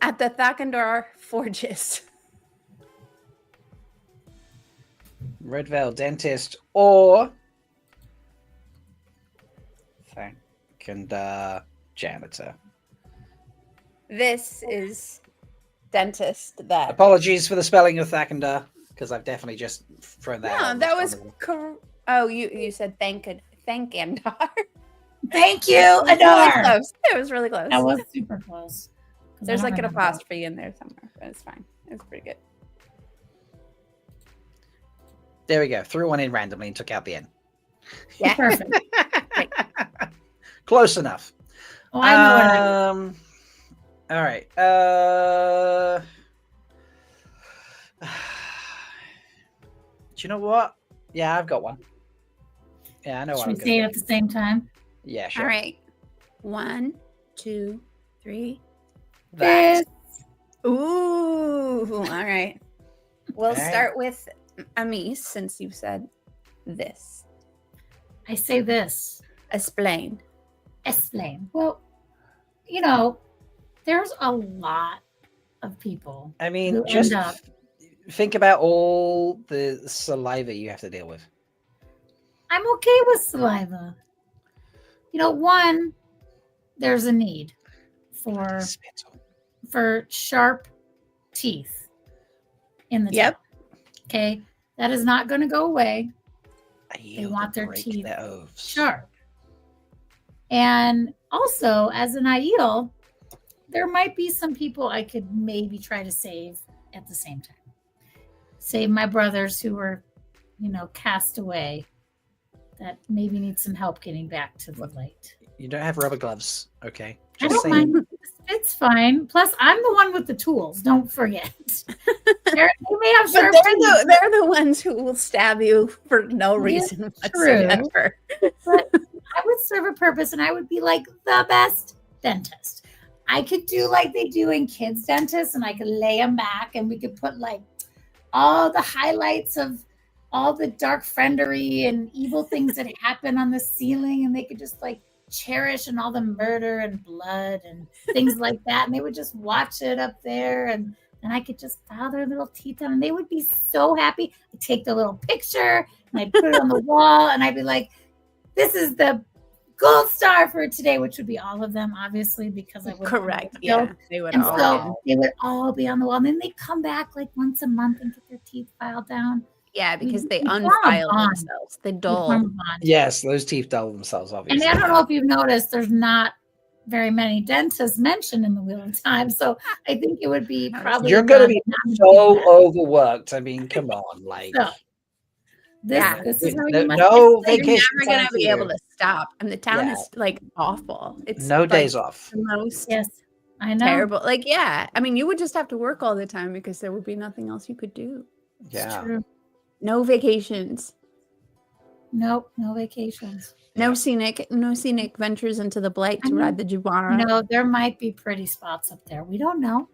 at the Thakandar Forges? Red Veil Dentist or janitor. This is dentist that. Apologies for the spelling of Thakandar, because I've definitely just thrown that out. No, that was. Oh, you said Thankandar. Thank you, Really Adar. close. It was really close. That was super close. 'Cause There's I don't like an remember. apostrophe in there somewhere, but it's fine. It's pretty good. There we go. Threw one in randomly and took out the N. Yeah. Perfect. Close enough. Oh, I know what I All right. Do you know what? Yeah, I've got one. Yeah, I know what Should I'm we say it going at the same time? Yeah, sure. All right. 1, 2, 3. That. Ooh. All right. We'll All right. start with Amis since you said this. I say this. Explain. Explain. Well, there's a lot of people I mean, who just end up. think about all the saliva you have to deal with. I'm okay with saliva. One, there's a need for sharp teeth in the Yep. teeth. Okay, that is not going to go away. They want their teeth their oaths. Sharp. And also, as an Aiel, there might be some people I could maybe try to save at the same time. Save my brothers who were, cast away, that maybe need some help getting back to the light. You don't have rubber gloves, okay? I don't mind. It's fine. Plus, I'm the one with the tools. Don't forget. They may have But sharp teeth. they're the ones who will stab you for no reason whatsoever. But I would serve a purpose, and I would be like the best dentist. I could do like they do in kids' dentists, and I could lay them back, and we could put like all the highlights of all the dark friendery and evil things that happen on the ceiling, and they could just like cherish and all the murder and blood and things like that, and they would just watch it up there, and I could just file their little teeth on, and they would be so happy. I'd take the little picture and I'd put it on the wall, and I'd be like, this is the gold star for today, which would be all of them, obviously, because I would. Correct. Yeah. They would And all. so they would all be on the wall, and then they'd come back like once a month and get their teeth filed down. Yeah, because they We form a unfile bond. themselves. They We dull. form a bond. Yes, those teeth dull themselves, And obviously. I don't know if you've noticed, there's not very many dentists mentioned in the Wheel of Time, so I think it would be probably. You're going to be not so bad. overworked. I mean, come on, like. So, this is how you must. No You're vacation. never gonna time be for able you. to stop, and the town Yeah. is like awful. It's No like, days off. the most Yes, I know. terrible. Like, yeah, I mean, you would just have to work all the time because there would be nothing else you could do. It's Yeah. true. No vacations. Nope, no vacations. No scenic ventures into the blight to ride the Jubara. No, there might be pretty spots up there. We don't know.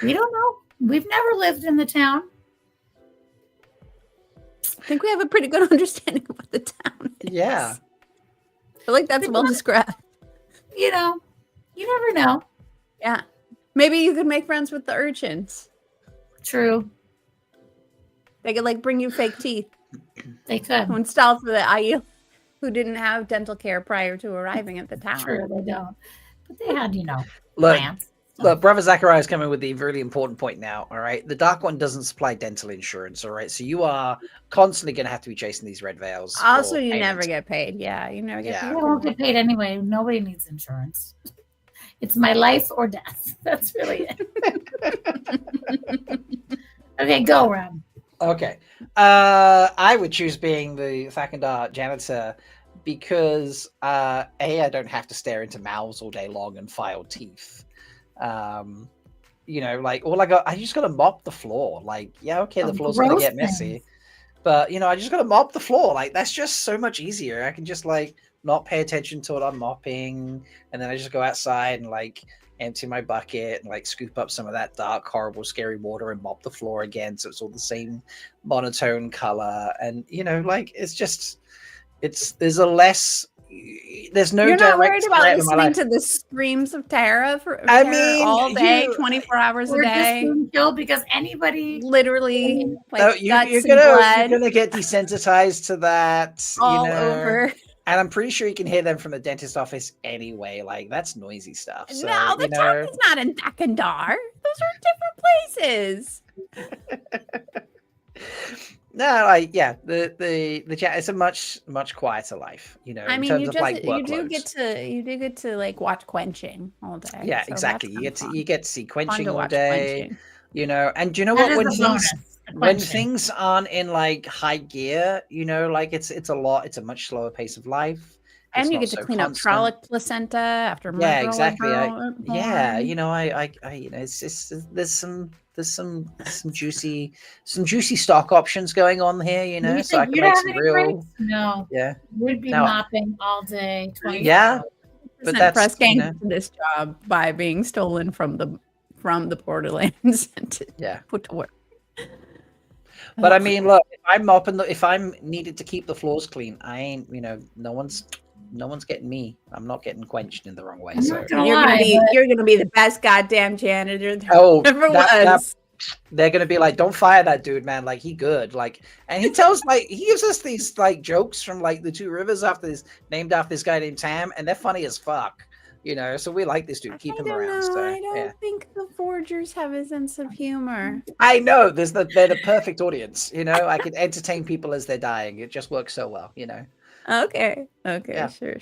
We don't know. We've never lived in the town. I think we have a pretty good understanding of what the town is. Yeah. I feel like that's well described. You never know. Yeah. Maybe you could make friends with the urchins. True. They could like bring you fake teeth. They could. Who installed for the Aiel who didn't have dental care prior to arriving at the town. True, they don't. But they had, Look, plants. Look, Brother Zachariah is coming with the really important point now. All right, the Dark One doesn't supply dental insurance. All right, so you are constantly going to have to be chasing these red veils. Also, for you payment. never get paid. Yeah, you never get Yeah. paid. I won't get paid anyway. Nobody needs insurance. It's my life or death. That's really it. Okay, go, Rob. Okay, I would choose being the Thakandar janitor because I don't have to stare into mouths all day long and file teeth. Like I just got to mop the floor. Like, yeah, okay, the floor's gonna get messy, but I just got to mop the floor. Like, that's just so much easier. I can just not pay attention to what I'm mopping, and then I just go outside and empty my bucket and scoop up some of that dark, horrible, scary water and mop the floor again, so it's all the same monotone color. And there's no You're not direct worried about threat in my listening life. to the screams of terror all day, you- 24 hours a We're just day. being killed because anybody Literally, No, guts you're and gonna blood get desensitized to that, all over. And I'm pretty sure you can hear them from the dentist office anyway. That's noisy stuff. So, No, the town is not in Thakandar. Those are different places. No, the it's a much quieter life, I in mean, terms you of just you do workloads. get to watch quenching all day. Yeah, so exactly. that's You get to see fun quenching to all watch day, quenching. and do you know That what? is a bonus. When things aren't in high gear, it's a much slower pace of life. And It's you not get to so clean up constant. frolic placenta after Yeah, Melindhra exactly. born. It's there's some juicy stock options going on here, You so I think can you'd make have some any real breaks? No. yeah. We'd be No. mopping all day. 24 Yeah. hours. But But that's, press gang to this job by being stolen from the Borderlands and put to work. But I mean, look, if I'm needed to keep the floors clean, I ain't, no one's getting me. I'm not getting quenched in the wrong way. I'm So not gonna You're lie, but you're gonna be the best goddamn janitor there ever that- was. they're gonna be like, don't fire that dude, man. He good. And he tells he gives us these jokes from the Two Rivers named after this guy named Tam, and they're funny as fuck. So we like this dude. Keep him around. So I don't think the Forgers have a sense of humor. I know they're the perfect audience. I can entertain people as they're dying. It just works so well. Okay. Yeah. Sure.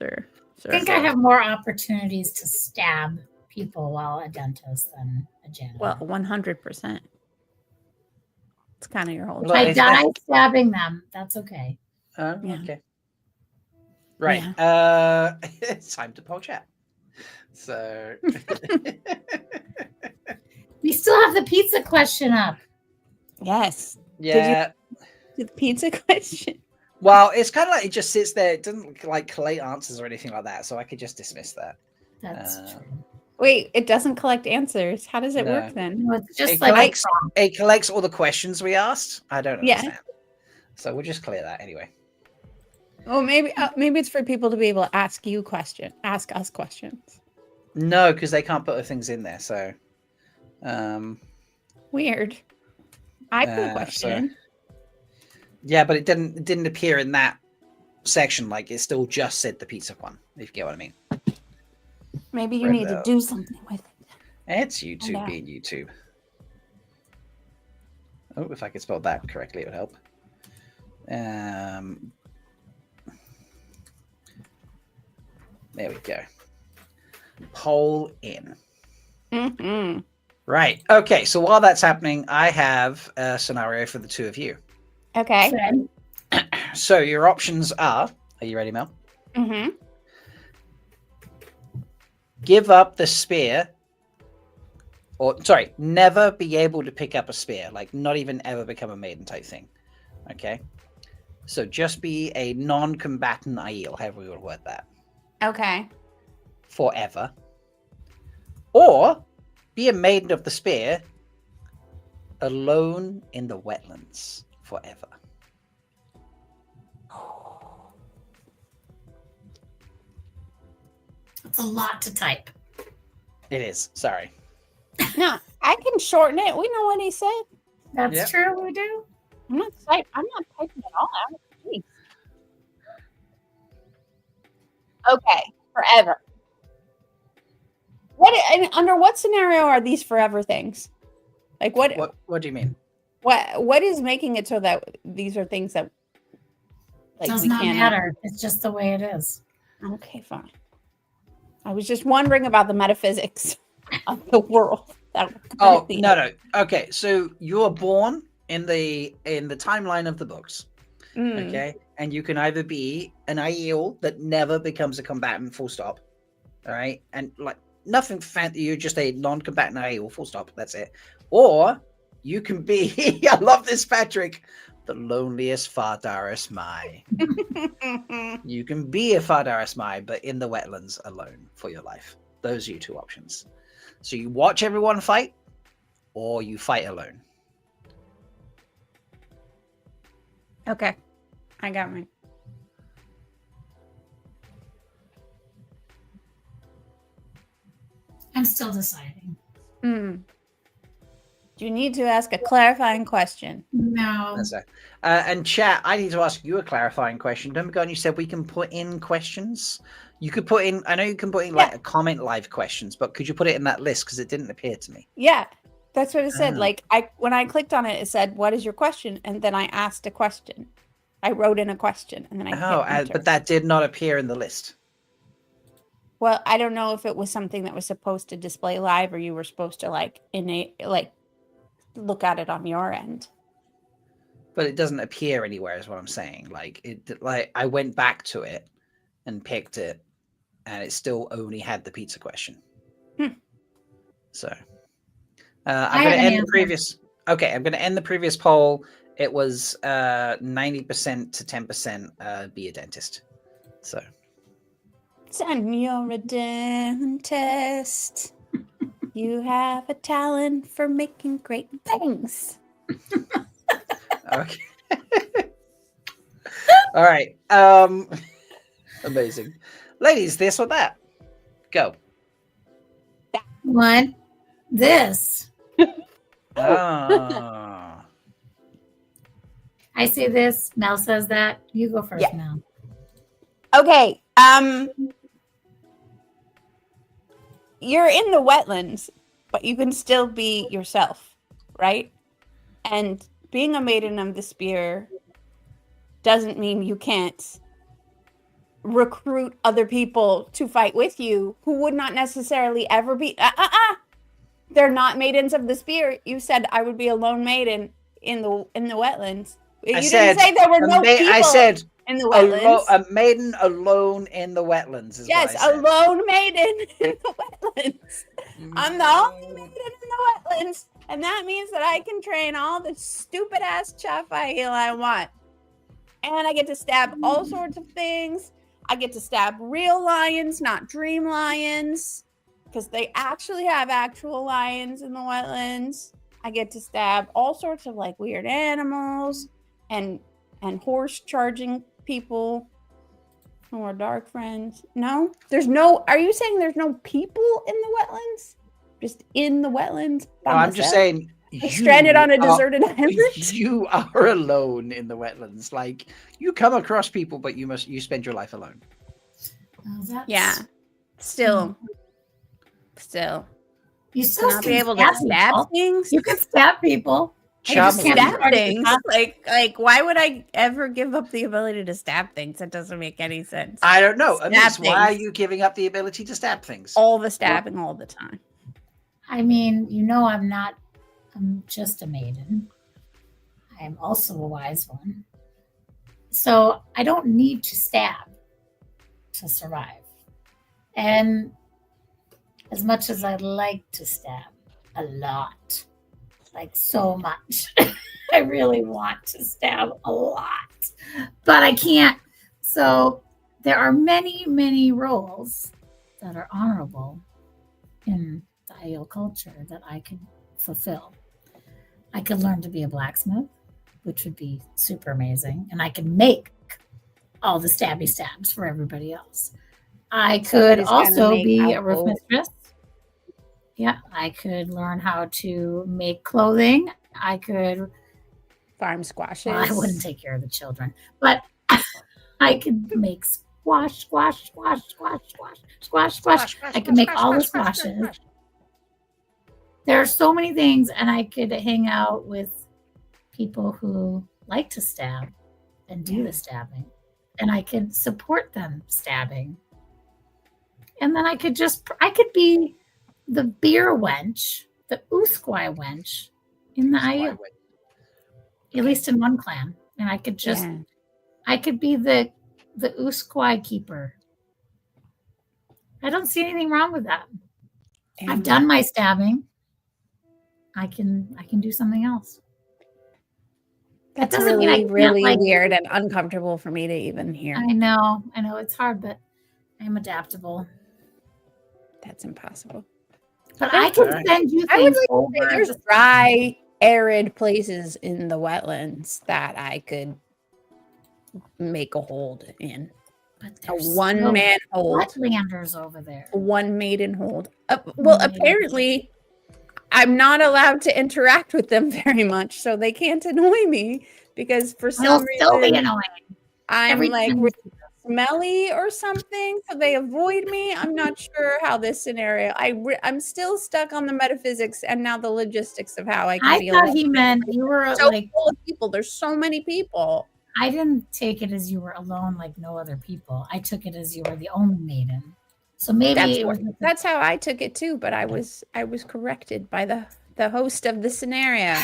I think I have more opportunities to stab people while a dentist than a janitor. Well, 100%. It's kind of your whole. Well, I die stabbing them. That's okay. Yeah. Okay. Right. It's time to poll chat. So We still have the pizza question up. Yes. yeah. The pizza question. Well, it's kind of it just sits there. It doesn't collate answers or anything like that, so I could just dismiss that. That's true. Wait, it doesn't collect answers. How does it No. work then? No, it's just It collects all the questions we asked. I don't Yeah. understand. So we'll just clear that anyway. Oh, maybe it's for people to be able to ask us questions. No, because they can't put other things in there. So, Weird. I put a question in. Yeah, but it didn't appear in that section. It still just said the pizza one. If you get what I mean. Maybe you need to do something with it. It's YouTube being YouTube. Oh, if I could spell that correctly, it would help. There we go. Poll in. Mm-hmm. Right. Okay. So while that's happening, I have a scenario for the two of you. Okay. So your options are you ready, Mel? Mm-hmm. Give up the spear. Never be able to pick up a spear. Not even ever become a maiden type thing. Okay. So just be a non-combatant Aiel, however we would word that. Okay. Forever. Or be a maiden of the spear alone in the wetlands forever. It's a lot to type. It is. Sorry. No, I can shorten it. We know what he said. That's Yep. true. We do. I'm not typing it all out. Jeez. Okay, forever. Under what scenario are these forever things? Like what What do you mean? what is making it so that these are things that like Does we not can't matter. It's just the way it is. Okay, fine. I was just wondering about the metaphysics of the world. Oh no. Okay, so you are born in the timeline of the books. Okay, and you can either be an Aiel that never becomes a combatant, full stop. All right, and like nothing fancy, you're just a non-combatant Aiel, full stop. That's it. Or you can be, I love this, Patrick, the loneliest Fardaris Mai. You can be a Fardaris Mai, but in the wetlands alone for your life. Those are your two options. So you watch everyone fight, or you fight alone. Okay, I got mine. I'm still deciding. Do you need to ask a clarifying question? No. That's it. And chat, I need to ask you a clarifying question. Don't forget, you said we can put in questions. You could put in, I know you can put in like a comment live questions, but could you put it in that list? Because it didn't appear to me. Yeah, that's what it said. Oh. Like when I clicked on it, it said, "What is your question?" And then I asked a question. I wrote in a question, and then I hit enter. But that did not appear in the list. Well, I don't know if it was something that was supposed to display live, or you were supposed to like look at it on your end. But it doesn't appear anywhere, is what I'm saying. Like I went back to it and picked it, and it still only had the pizza question. So I'm going to end the previous. Okay, I'm going to end the previous poll. It was 90% to 10% be a dentist. So. Son, you're a dentist. You have a talent for making great things. Okay. All right. Amazing. Ladies, this or that? Go. What? This. Oh. I say this. Mel says that. You go first, Mel. Okay. You're in the wetlands, but you can still be yourself, right? And being a maiden of the spear doesn't mean you can't recruit other people to fight with you who would not necessarily ever be. They're not maidens of the spear. You said I would be a lone maiden in the wetlands. You didn't say there were no people. I said in the wetlands. A maiden alone in the wetlands. Yes, a lone maiden in the wetlands. I'm the only maiden in the wetlands, and that means that I can train all the stupid ass Chafail I want. And I get to stab all sorts of things. I get to stab real lions, not dream lions, because they actually have actual lions in the wetlands. I get to stab all sorts of like weird animals and horse charging people who are dark friends. No, there's no. Are you saying there's no people in the wetlands? Just in the wetlands? No, I'm just saying. Like stranded on a deserted island. You are alone in the wetlands. Like you come across people, but you spend your life alone. Oh, yeah. Still. You still not be able to stab things. You can stab people. Stab things. Like, why would I ever give up the ability to stab things? That doesn't make any sense. I don't know. Why are you giving up the ability to stab things? All the stabbing, all the time. I mean, I'm just a maiden. I am also a wise one. So I don't need to stab to survive. And as much as I'd like to stab a lot, like so much, I really want to stab a lot, but I can't. So there are many, many roles that are honorable in the Aiel culture that I could fulfill. I could learn to be a blacksmith, which would be super amazing. And I could make all the stabby stabs for everybody else. I could also be a roof mistress Yeah, I could learn how to make clothing. I could. Farm squashes. Well, I wouldn't take care of the children, but I could make squash. I could make all the squashes. There are so many things, and I could hang out with people who like to stab and do the stabbing, and I could support them stabbing. And then I could be the beer wench, the Uthquai wench in the Aiel, at least in one clan. And I could be the Uthquai keeper. I don't see anything wrong with that. I've done my stabbing. I can do something else. That's doesn't mean I really can't, weird and uncomfortable for me to even hear. I know it's hard, but I'm adaptable. That's impossible. But I can send you things over. There's dry, arid places in the wetlands that I could make a hold in. But A one-man hold. Wetlanders over there. A one-maiden hold. Well, apparently, I'm not allowed to interact with them very much, so they can't annoy me because for some reason, still be annoying. I'm like really smelly or something, so they avoid me. I'm not sure how this scenario. I'm still stuck on the metaphysics and now the logistics of how I can be thought alone. he meant you were So like full of people. There's so many people. I didn't take it as you were alone like no other people. I took it as you were the only maiden. So maybe that's how I took it too, but I was corrected by the host of the scenario.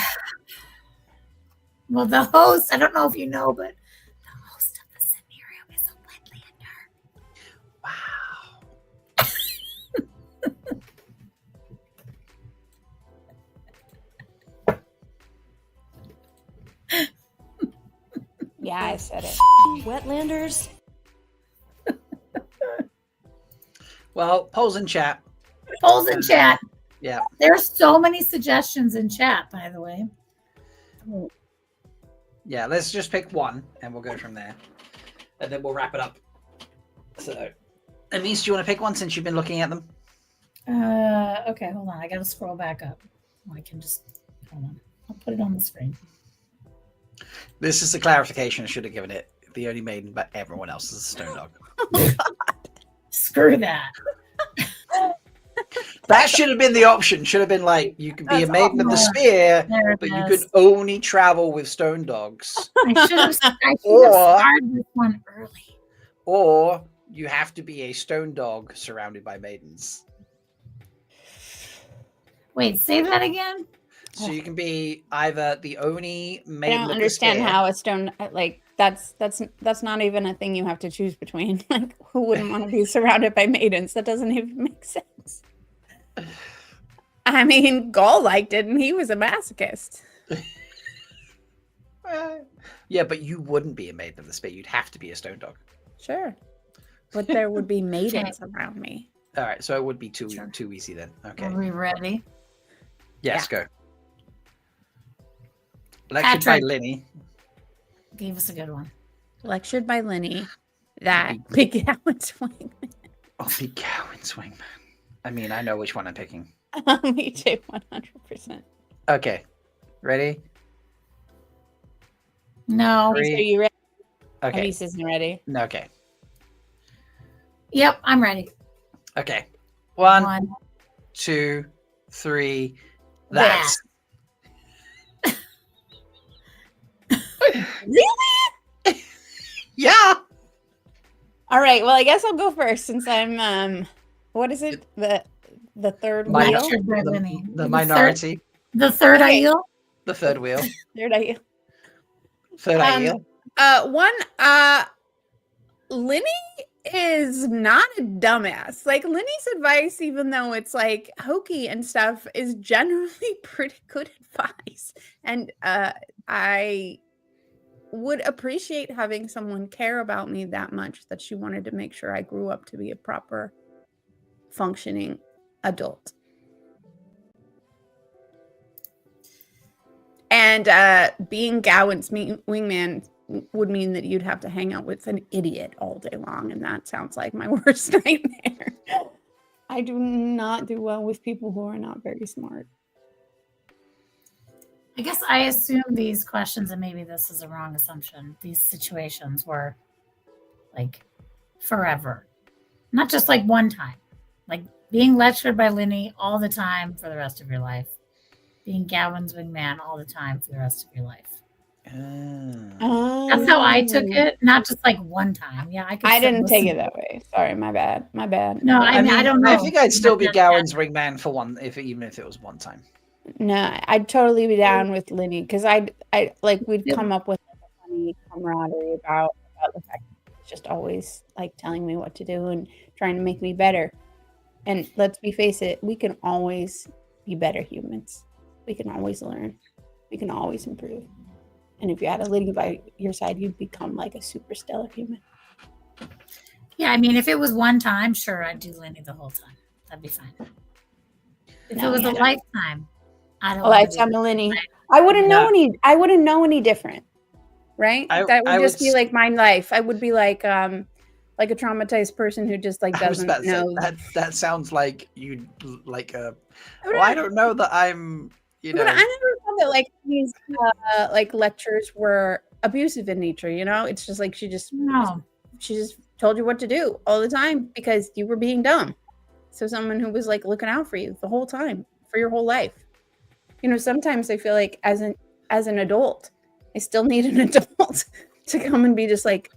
Well, the host, I don't know if you know, but the host of the scenario is a Wetlander. Wow. Yeah, I said it. Wetlanders. Well, polls in chat. Polls in chat. Yeah. There's so many suggestions in chat, by the way. Yeah, let's just pick one and we'll go from there. And then we'll wrap it up. So, Anise, do you want to pick one since you've been looking at them? Okay, hold on. I got to scroll back up. I can just, hold on. I'll put it on the screen. This is the clarification I should have given it. The only maiden, but everyone else is a stone dog. Screw that. That should have been the option. Should have been like, you could be a maiden of the spear, but you could only travel with stone dogs. I should have started this one early. Or you have to be a stone dog surrounded by maidens. Wait, say that again? So you can be either the only maiden. I don't understand how a stone that's not even a thing you have to choose between. Like, who wouldn't want to be surrounded by maidens? That doesn't even make sense. I mean, Gaul liked it, and he was a masochist. Yeah, but you wouldn't be a maiden of the spear. You'd have to be a stone dog. Sure, but there would be maidens around me. All right, so it would be too easy then. Okay. Are we ready? Yes, go. Lectured by Linny. Gave us a good one. Lectured by Linny. That big Gowan swing. Oh, big Gowan swing. I mean, I know which one I'm picking. Me too, 100%. Okay. Ready? No. Are you ready? Okay. Elise isn't ready. Okay. Yep, I'm ready. Okay. One, 2, 3. That's. Really? Yeah. All right. Well, I guess I'll go first since I'm what is it? The third wheel? The minority. The third Aiel? The third wheel. Third Aiel. Third Aiel. Linny is not a dumbass. Like, Linny's advice, even though it's like hokey and stuff, is generally pretty good advice. And I would appreciate having someone care about me that much that she wanted to make sure I grew up to be a proper functioning adult. And being Gowan's wingman would mean that you'd have to hang out with an idiot all day long, and that sounds like my worst nightmare. I do not do well with people who are not very smart. I guess I assume these questions, and maybe this is a wrong assumption, these situations were like forever. Not just like one time. Like being lectured by Linny all the time for the rest of your life. Being Gawain's wingman all the time for the rest of your life. That's how I took it. Not just like one time. Yeah, I didn't take it that way. Sorry, my bad. My bad. No, I mean, I don't know. I think I'd still be Gawain's wingman for one, even if it was one time. No, I'd totally be down with Linny because I like we'd come up with like a funny camaraderie about the fact that he's just always like telling me what to do and trying to make me better. And let's face it, we can always be better humans. We can always learn. We can always improve. And if you had a Linny by your side, you'd become like a super stellar human. Yeah, I mean, if it was one time, sure, I'd do Linny the whole time. That'd be fine. If it was a lifetime, I don't. A lifetime of Linny, I wouldn't know any. I wouldn't know any different, right? That would just be like my life. I would be like a traumatized person who just like doesn't know. That sounds like you like a. Well, I don't know that I'm. You know, but I never thought that like these like lectures were abusive in nature. You know, it's just like she just told you what to do all the time because you were being dumb. So someone who was like looking out for you the whole time for your whole life. You know, sometimes I feel like as an adult, I still need an adult to come and be just like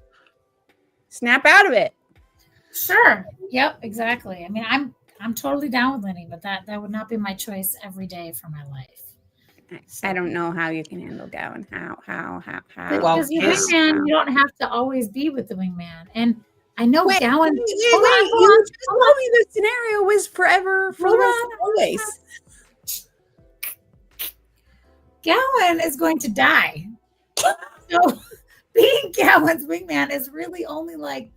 snap out of it. Sure. Yep. Exactly. I mean, I'm totally down with Linny, but that would not be my choice every day for my life. I don't know how you can handle Gawain. How? Because your wingman, you don't have to always be with the wingman. And I know Gawain. Wait, you just told me the scenario was forever for the rest of always. Gawain is going to die. So being Gawain's wingman is really only like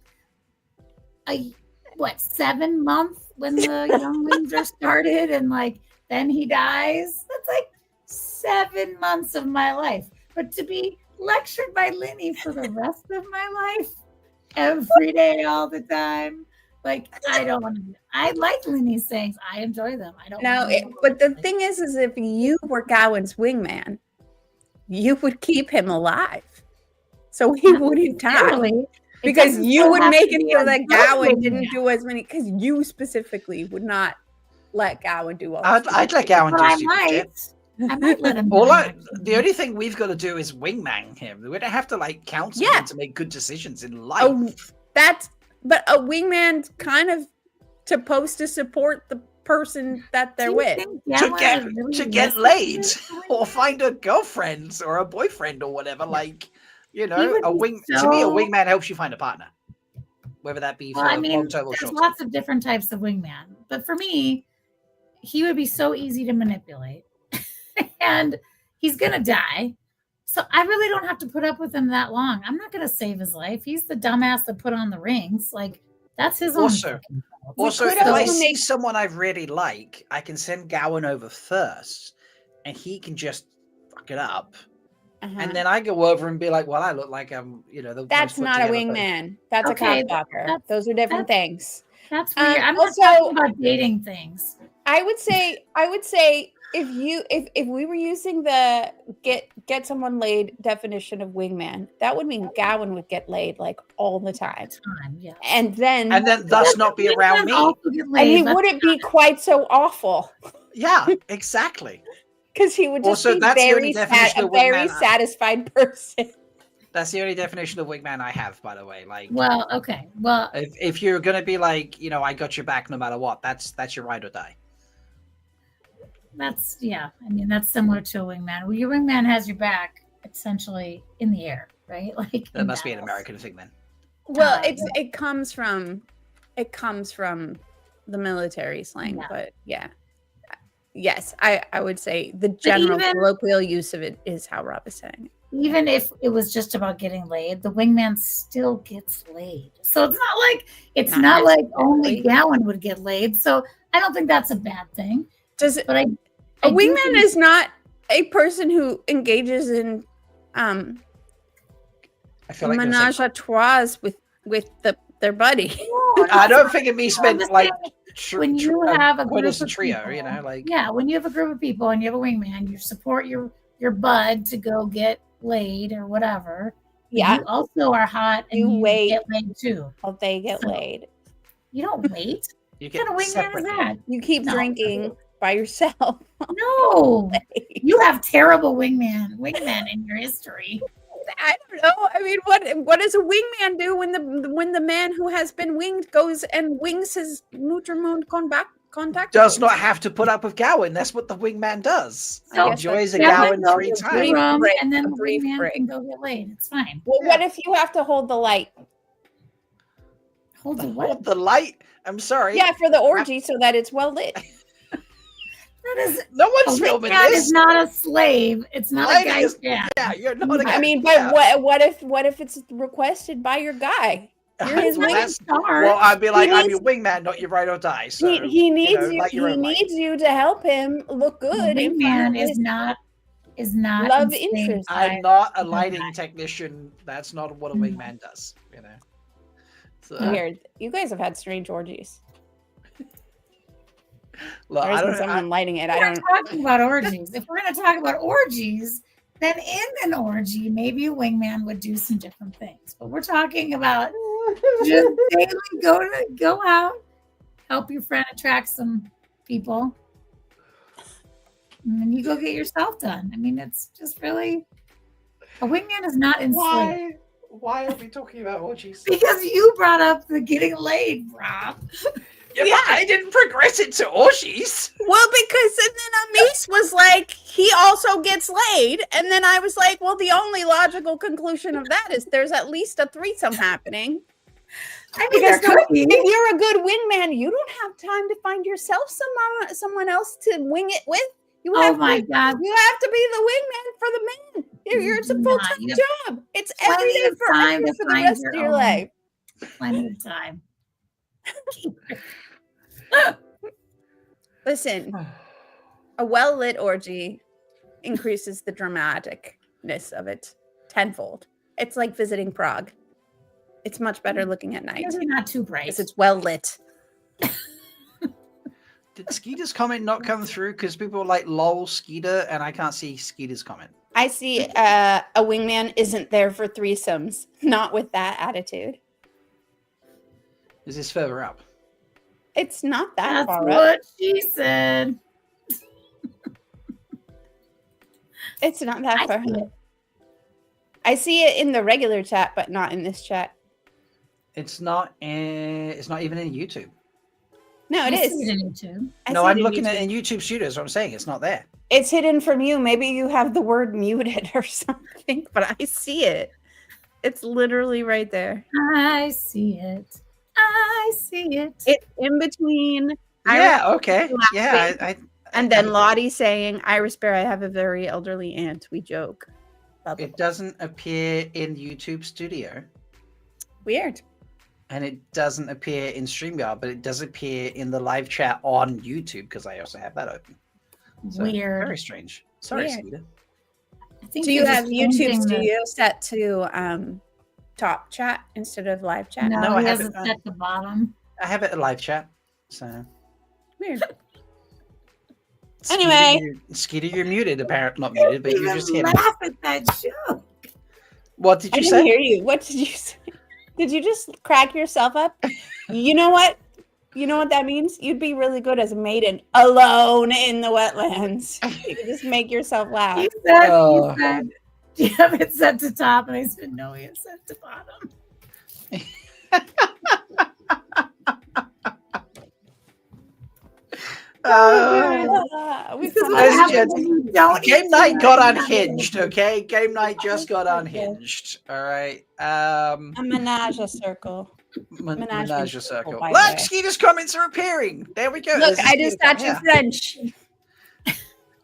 7 months when the younglings are started, and like then he dies. That's like 7 months of my life. But to be lectured by Linny for the rest of my life, every day, all the time, like I don't want to. I like Linny's sayings. I enjoy them. I don't know. But the thing is if you were Gawain's wingman, you would keep him alive, so he wouldn't die. Because you would make it so that Gawain didn't do as many. Because you specifically would not let Gawain do all. I'd let Gawain do stupid shit. I might let him. The only thing we've got to do is wingman him. We don't have to like counsel him to make good decisions in life. But a wingman's kind of supposed to support the person that they're with to get laid or find a girlfriend or a boyfriend or whatever. Like, you know, to me, a wingman helps you find a partner, whether that be for long-term or short-term. There's lots of different types of wingman, but for me, he would be so easy to manipulate, and he's gonna die. So I really don't have to put up with him that long. I'm not gonna save his life. He's the dumbass that put on the rings. Like that's his own. Also, if I see someone I really like, I can send Gawain over first, and he can just fuck it up. And then I go over and be like, "Well, I look like I'm, you know, that's not a wingman. That's a cockblocker. Those are different things. That's weird. I'm not talking about dating things. I would say if we were using the get someone laid definition of wingman, that would mean Gawain would get laid like all the time. Yeah. And then thus not be around me. And he wouldn't be quite so awful. Yeah, exactly. Because he would just be a very satisfied person. That's the only definition of wingman I have, by the way. Like, well, okay, well, if you're gonna be like, you know, I got your back no matter what, that's your ride or die. That's I mean, that's similar to a wingman. Well, your wingman has your back essentially in the air, right? Like that must be an American thing then. Well, it comes from the military slang, but yes, I would say the general colloquial use of it is how Rob is saying it. Even if it was just about getting laid, the wingman still gets laid. So it's not like only Gawain would get laid. So I don't think that's a bad thing. But a wingman is not a person who engages in I feel like menage a trois with their buddy. I don't think it means spent like when you have a group of trio, people, you know, like when you have a group of people and you have a wingman, you support your bud to go get laid or whatever. Yeah. You also are hot and you wait. get laid too. Oh, they get So- laid. You don't wait. you What get kind of wingman is that? You keep No. drinking by yourself. No, you have terrible wingmen in your history. I don't know. I mean, what does a wingman do when the man who has been winged goes and wings his Muttermund contact? does not have to put up with Gawain. That's what the wingman does. I guess Enjoys a Gawain Gawain goes 3 to the times. room, break, and then a the brief wingman break. can go get laid. It's fine. Well, what if you have to hold the light? Hold the what? Hold the light. I'm sorry. Yeah, for the orgy, so that it's well lit. That is. No A one's filming wingman this. is not a slave. It's not Lady a guy. is- Yeah. Yeah, you're not a guy. I mean, but what if it's requested by your guy? You're his Not wing. That's- star. Well, I'd be like, I'm needs- your wingman, not your ride or die. So He needs know, you. like your He own life. needs you to help him look The good. in front wingman of is his not love enslaved interest. by- I'm not a Okay. lighting technician. That's not what a wingman does. You know. So, Weird. You guys have had strange orgies. look, There I isn't don't. someone lighting it. I We're don't. talking about orgies. If we're going to talk about orgies, then in an orgy, maybe a wingman would do some different things. But we're talking about just daily go out, help your friend attract some people, and then you go get yourself done. I mean, it's just really a wingman is not enslaved. Why are we talking about orgies? Because you brought up the getting laid, Rob. Yeah, but I didn't progress it to orgies. Well, because and then Amis was like, he also gets laid, and then I was like, well, the only logical conclusion of that is there's at least a threesome happening. I mean, there Because could be. if you're a good wingman, you don't have time to find yourself someone else to wing it with. You Oh have my to, God. You have to be the wingman for the man. It's a Nah, full time you have job. It's plenty every day of time forever to for the find rest your of your own. life. Plenty of time. Listen, a well lit orgy increases the dramaticness of it tenfold. It's like visiting Prague. It's much better looking at night Maybe not too bright. because it's well lit. Did Skeeter's comment not come through? Because people were like, lol, Skeeter, and I can't see Skeeter's comment. I see a wingman isn't there for threesomes, not with that attitude. Is this further up? It's not that That's far what up. she said. It's not that I far see up. it. I see it in the regular chat, but not in this chat. It's not. It's not even in YouTube. No, it I is. see it in YouTube. I No, see it I'm in looking YouTube. at it in YouTube Studios. What I'm saying, it's not there. It's hidden from you. Maybe you have the word muted or something, but I see it. It's literally right there. I see it. I see it. It's in between. Yeah. Okay. laughing. Yeah. And then Lottie saying, Iris Bear, I have a very elderly aunt. We joke. Blah, blah, It doesn't appear in YouTube Studio, Weird. and it doesn't appear in StreamYard, but it does appear in the live chat on YouTube because I also have that open. So, Weird. Very strange. Sorry, Weird. Skeeter. I think Do you they're have just YouTube changing the- Studio set to top chat instead of live chat? No, No, I he has haven't. it set to bottom. I have it in live chat. So Weird. Skeeter, Anyway. Skeeter, you're muted. Apparently not muted, but you Even just hit. laugh at that joke. What did I you didn't say? hear you. What did you say? Did you just crack yourself up? You know what? You know what that means? You'd be really good as a maiden alone in the wetlands. You could just make yourself laugh. He said, Oh. do you have it set to top? And I said, no, he has set to bottom. We've This is come what Ladies and back. happens when you don't Game eat night got tonight. unhinged, okay? Game night just got unhinged. All right. A menage a circle. Menage Menage a circle. by the Look, way. Skeeter's comments are appearing. There we go. Look, There's a I just Skeeter taught you comment. French.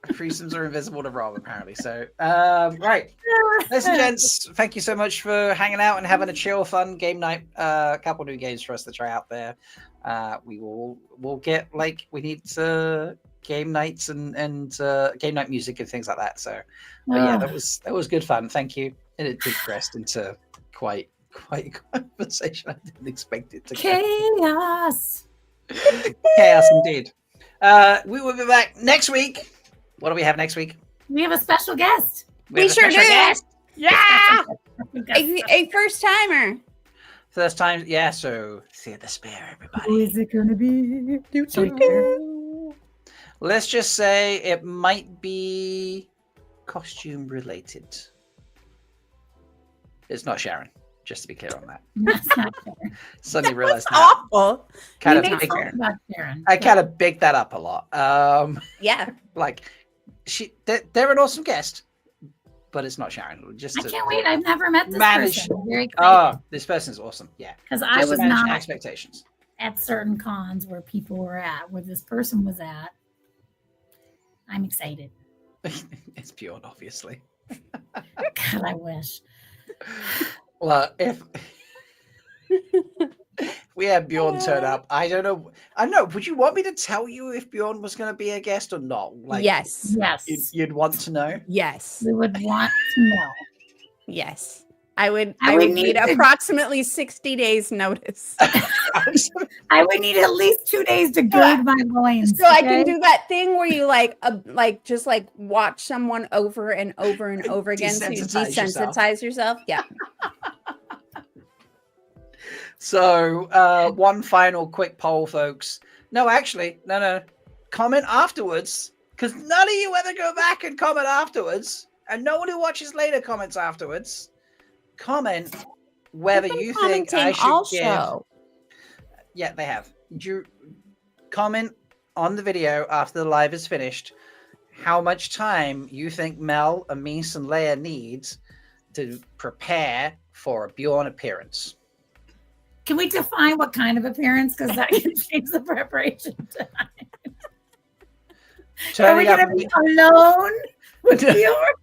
Threesomes are invisible to Rob, apparently. So, right. Ladies and gents, thank you so much for hanging out and having a chill, fun game night. A couple new games for us to try out there. We'll get we need game nights and game night music and things like that. So, but yeah, that was good fun. Thank you. And it progressed into quite a conversation. I didn't expect it to. Chaos. Chaos indeed. We will be back next week. What do we have next week? We have a special guest. We have a sure special do. guest. Yeah. A A first timer. First time, yeah. So see you at the Spare, everybody. Who is it gonna be? Let's just say it might be costume related. It's not Sharon, just to be clear on that. That's not Sharon. Suddenly realized that. Awful. Kind We of may big, talk about Sharon. I kind of bigged that up a lot. Yeah. Like they're an awesome guest, but it's not Sharon. Just I to can't wait. I've never met this manage. person. I'm very excited. Oh, this person is awesome. Yeah, Because just I to was manage not expectations. at certain cons where people were at, where this person was at. I'm excited. It's Bjorn, obviously. God, I wish. Well, if we had Bjorn turn up, I don't know. I don't know. Would you want me to tell you if Bjorn was going to be a guest or not? Like, yes. Yes. you'd want to know. Yes. We would want to know. Yes. I would I would need need to- approximately 60 days notice. I would need at least 2 days to gird my loins. So I can okay? do that thing where you just watch someone over and over and over again so you Desensitize yourself. desensitize yourself. Yeah. So, one final quick poll, folks. No, actually, no. Comment afterwards, because none of you ever go back and comment afterwards, and no one who watches later comments afterwards. Comment whether you think I should give. Yeah, they have. You comment on the video after the live is finished how much time you think Mel, Amis, and Leigh-A needs to prepare for a Bjorn appearance. Can we define what kind of appearance? Because that can change the preparation time. Are we going to be alone with Bjorn?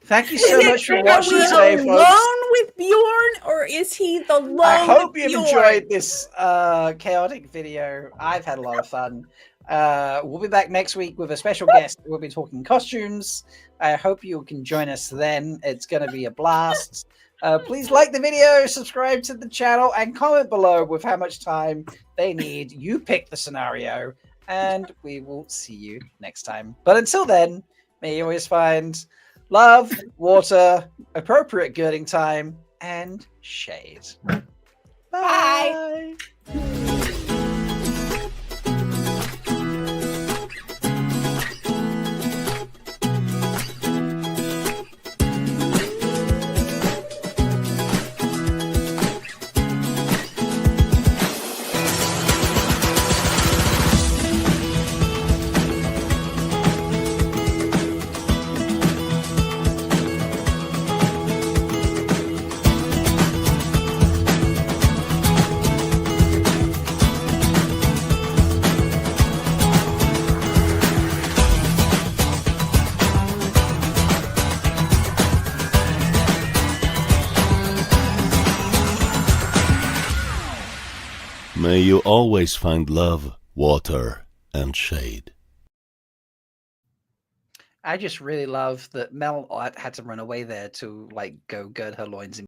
Thank you so much for watching Are today, we folks. alone with Bjorn, or is he the lone? I hope with you've Bjorn? enjoyed this chaotic video. I've had a lot of fun. We'll be back next week with a special guest. We'll be talking costumes. I hope you can join us then. It's going to be a blast. Please like the video, subscribe to the channel, and comment below with how much time they need. You pick the scenario, and we will see you next time. But until then, may you always find love, water, appropriate girding time, and shade. Bye. May you always find love, water, and shade. I just really love that Mel had to run away there to go gird her loins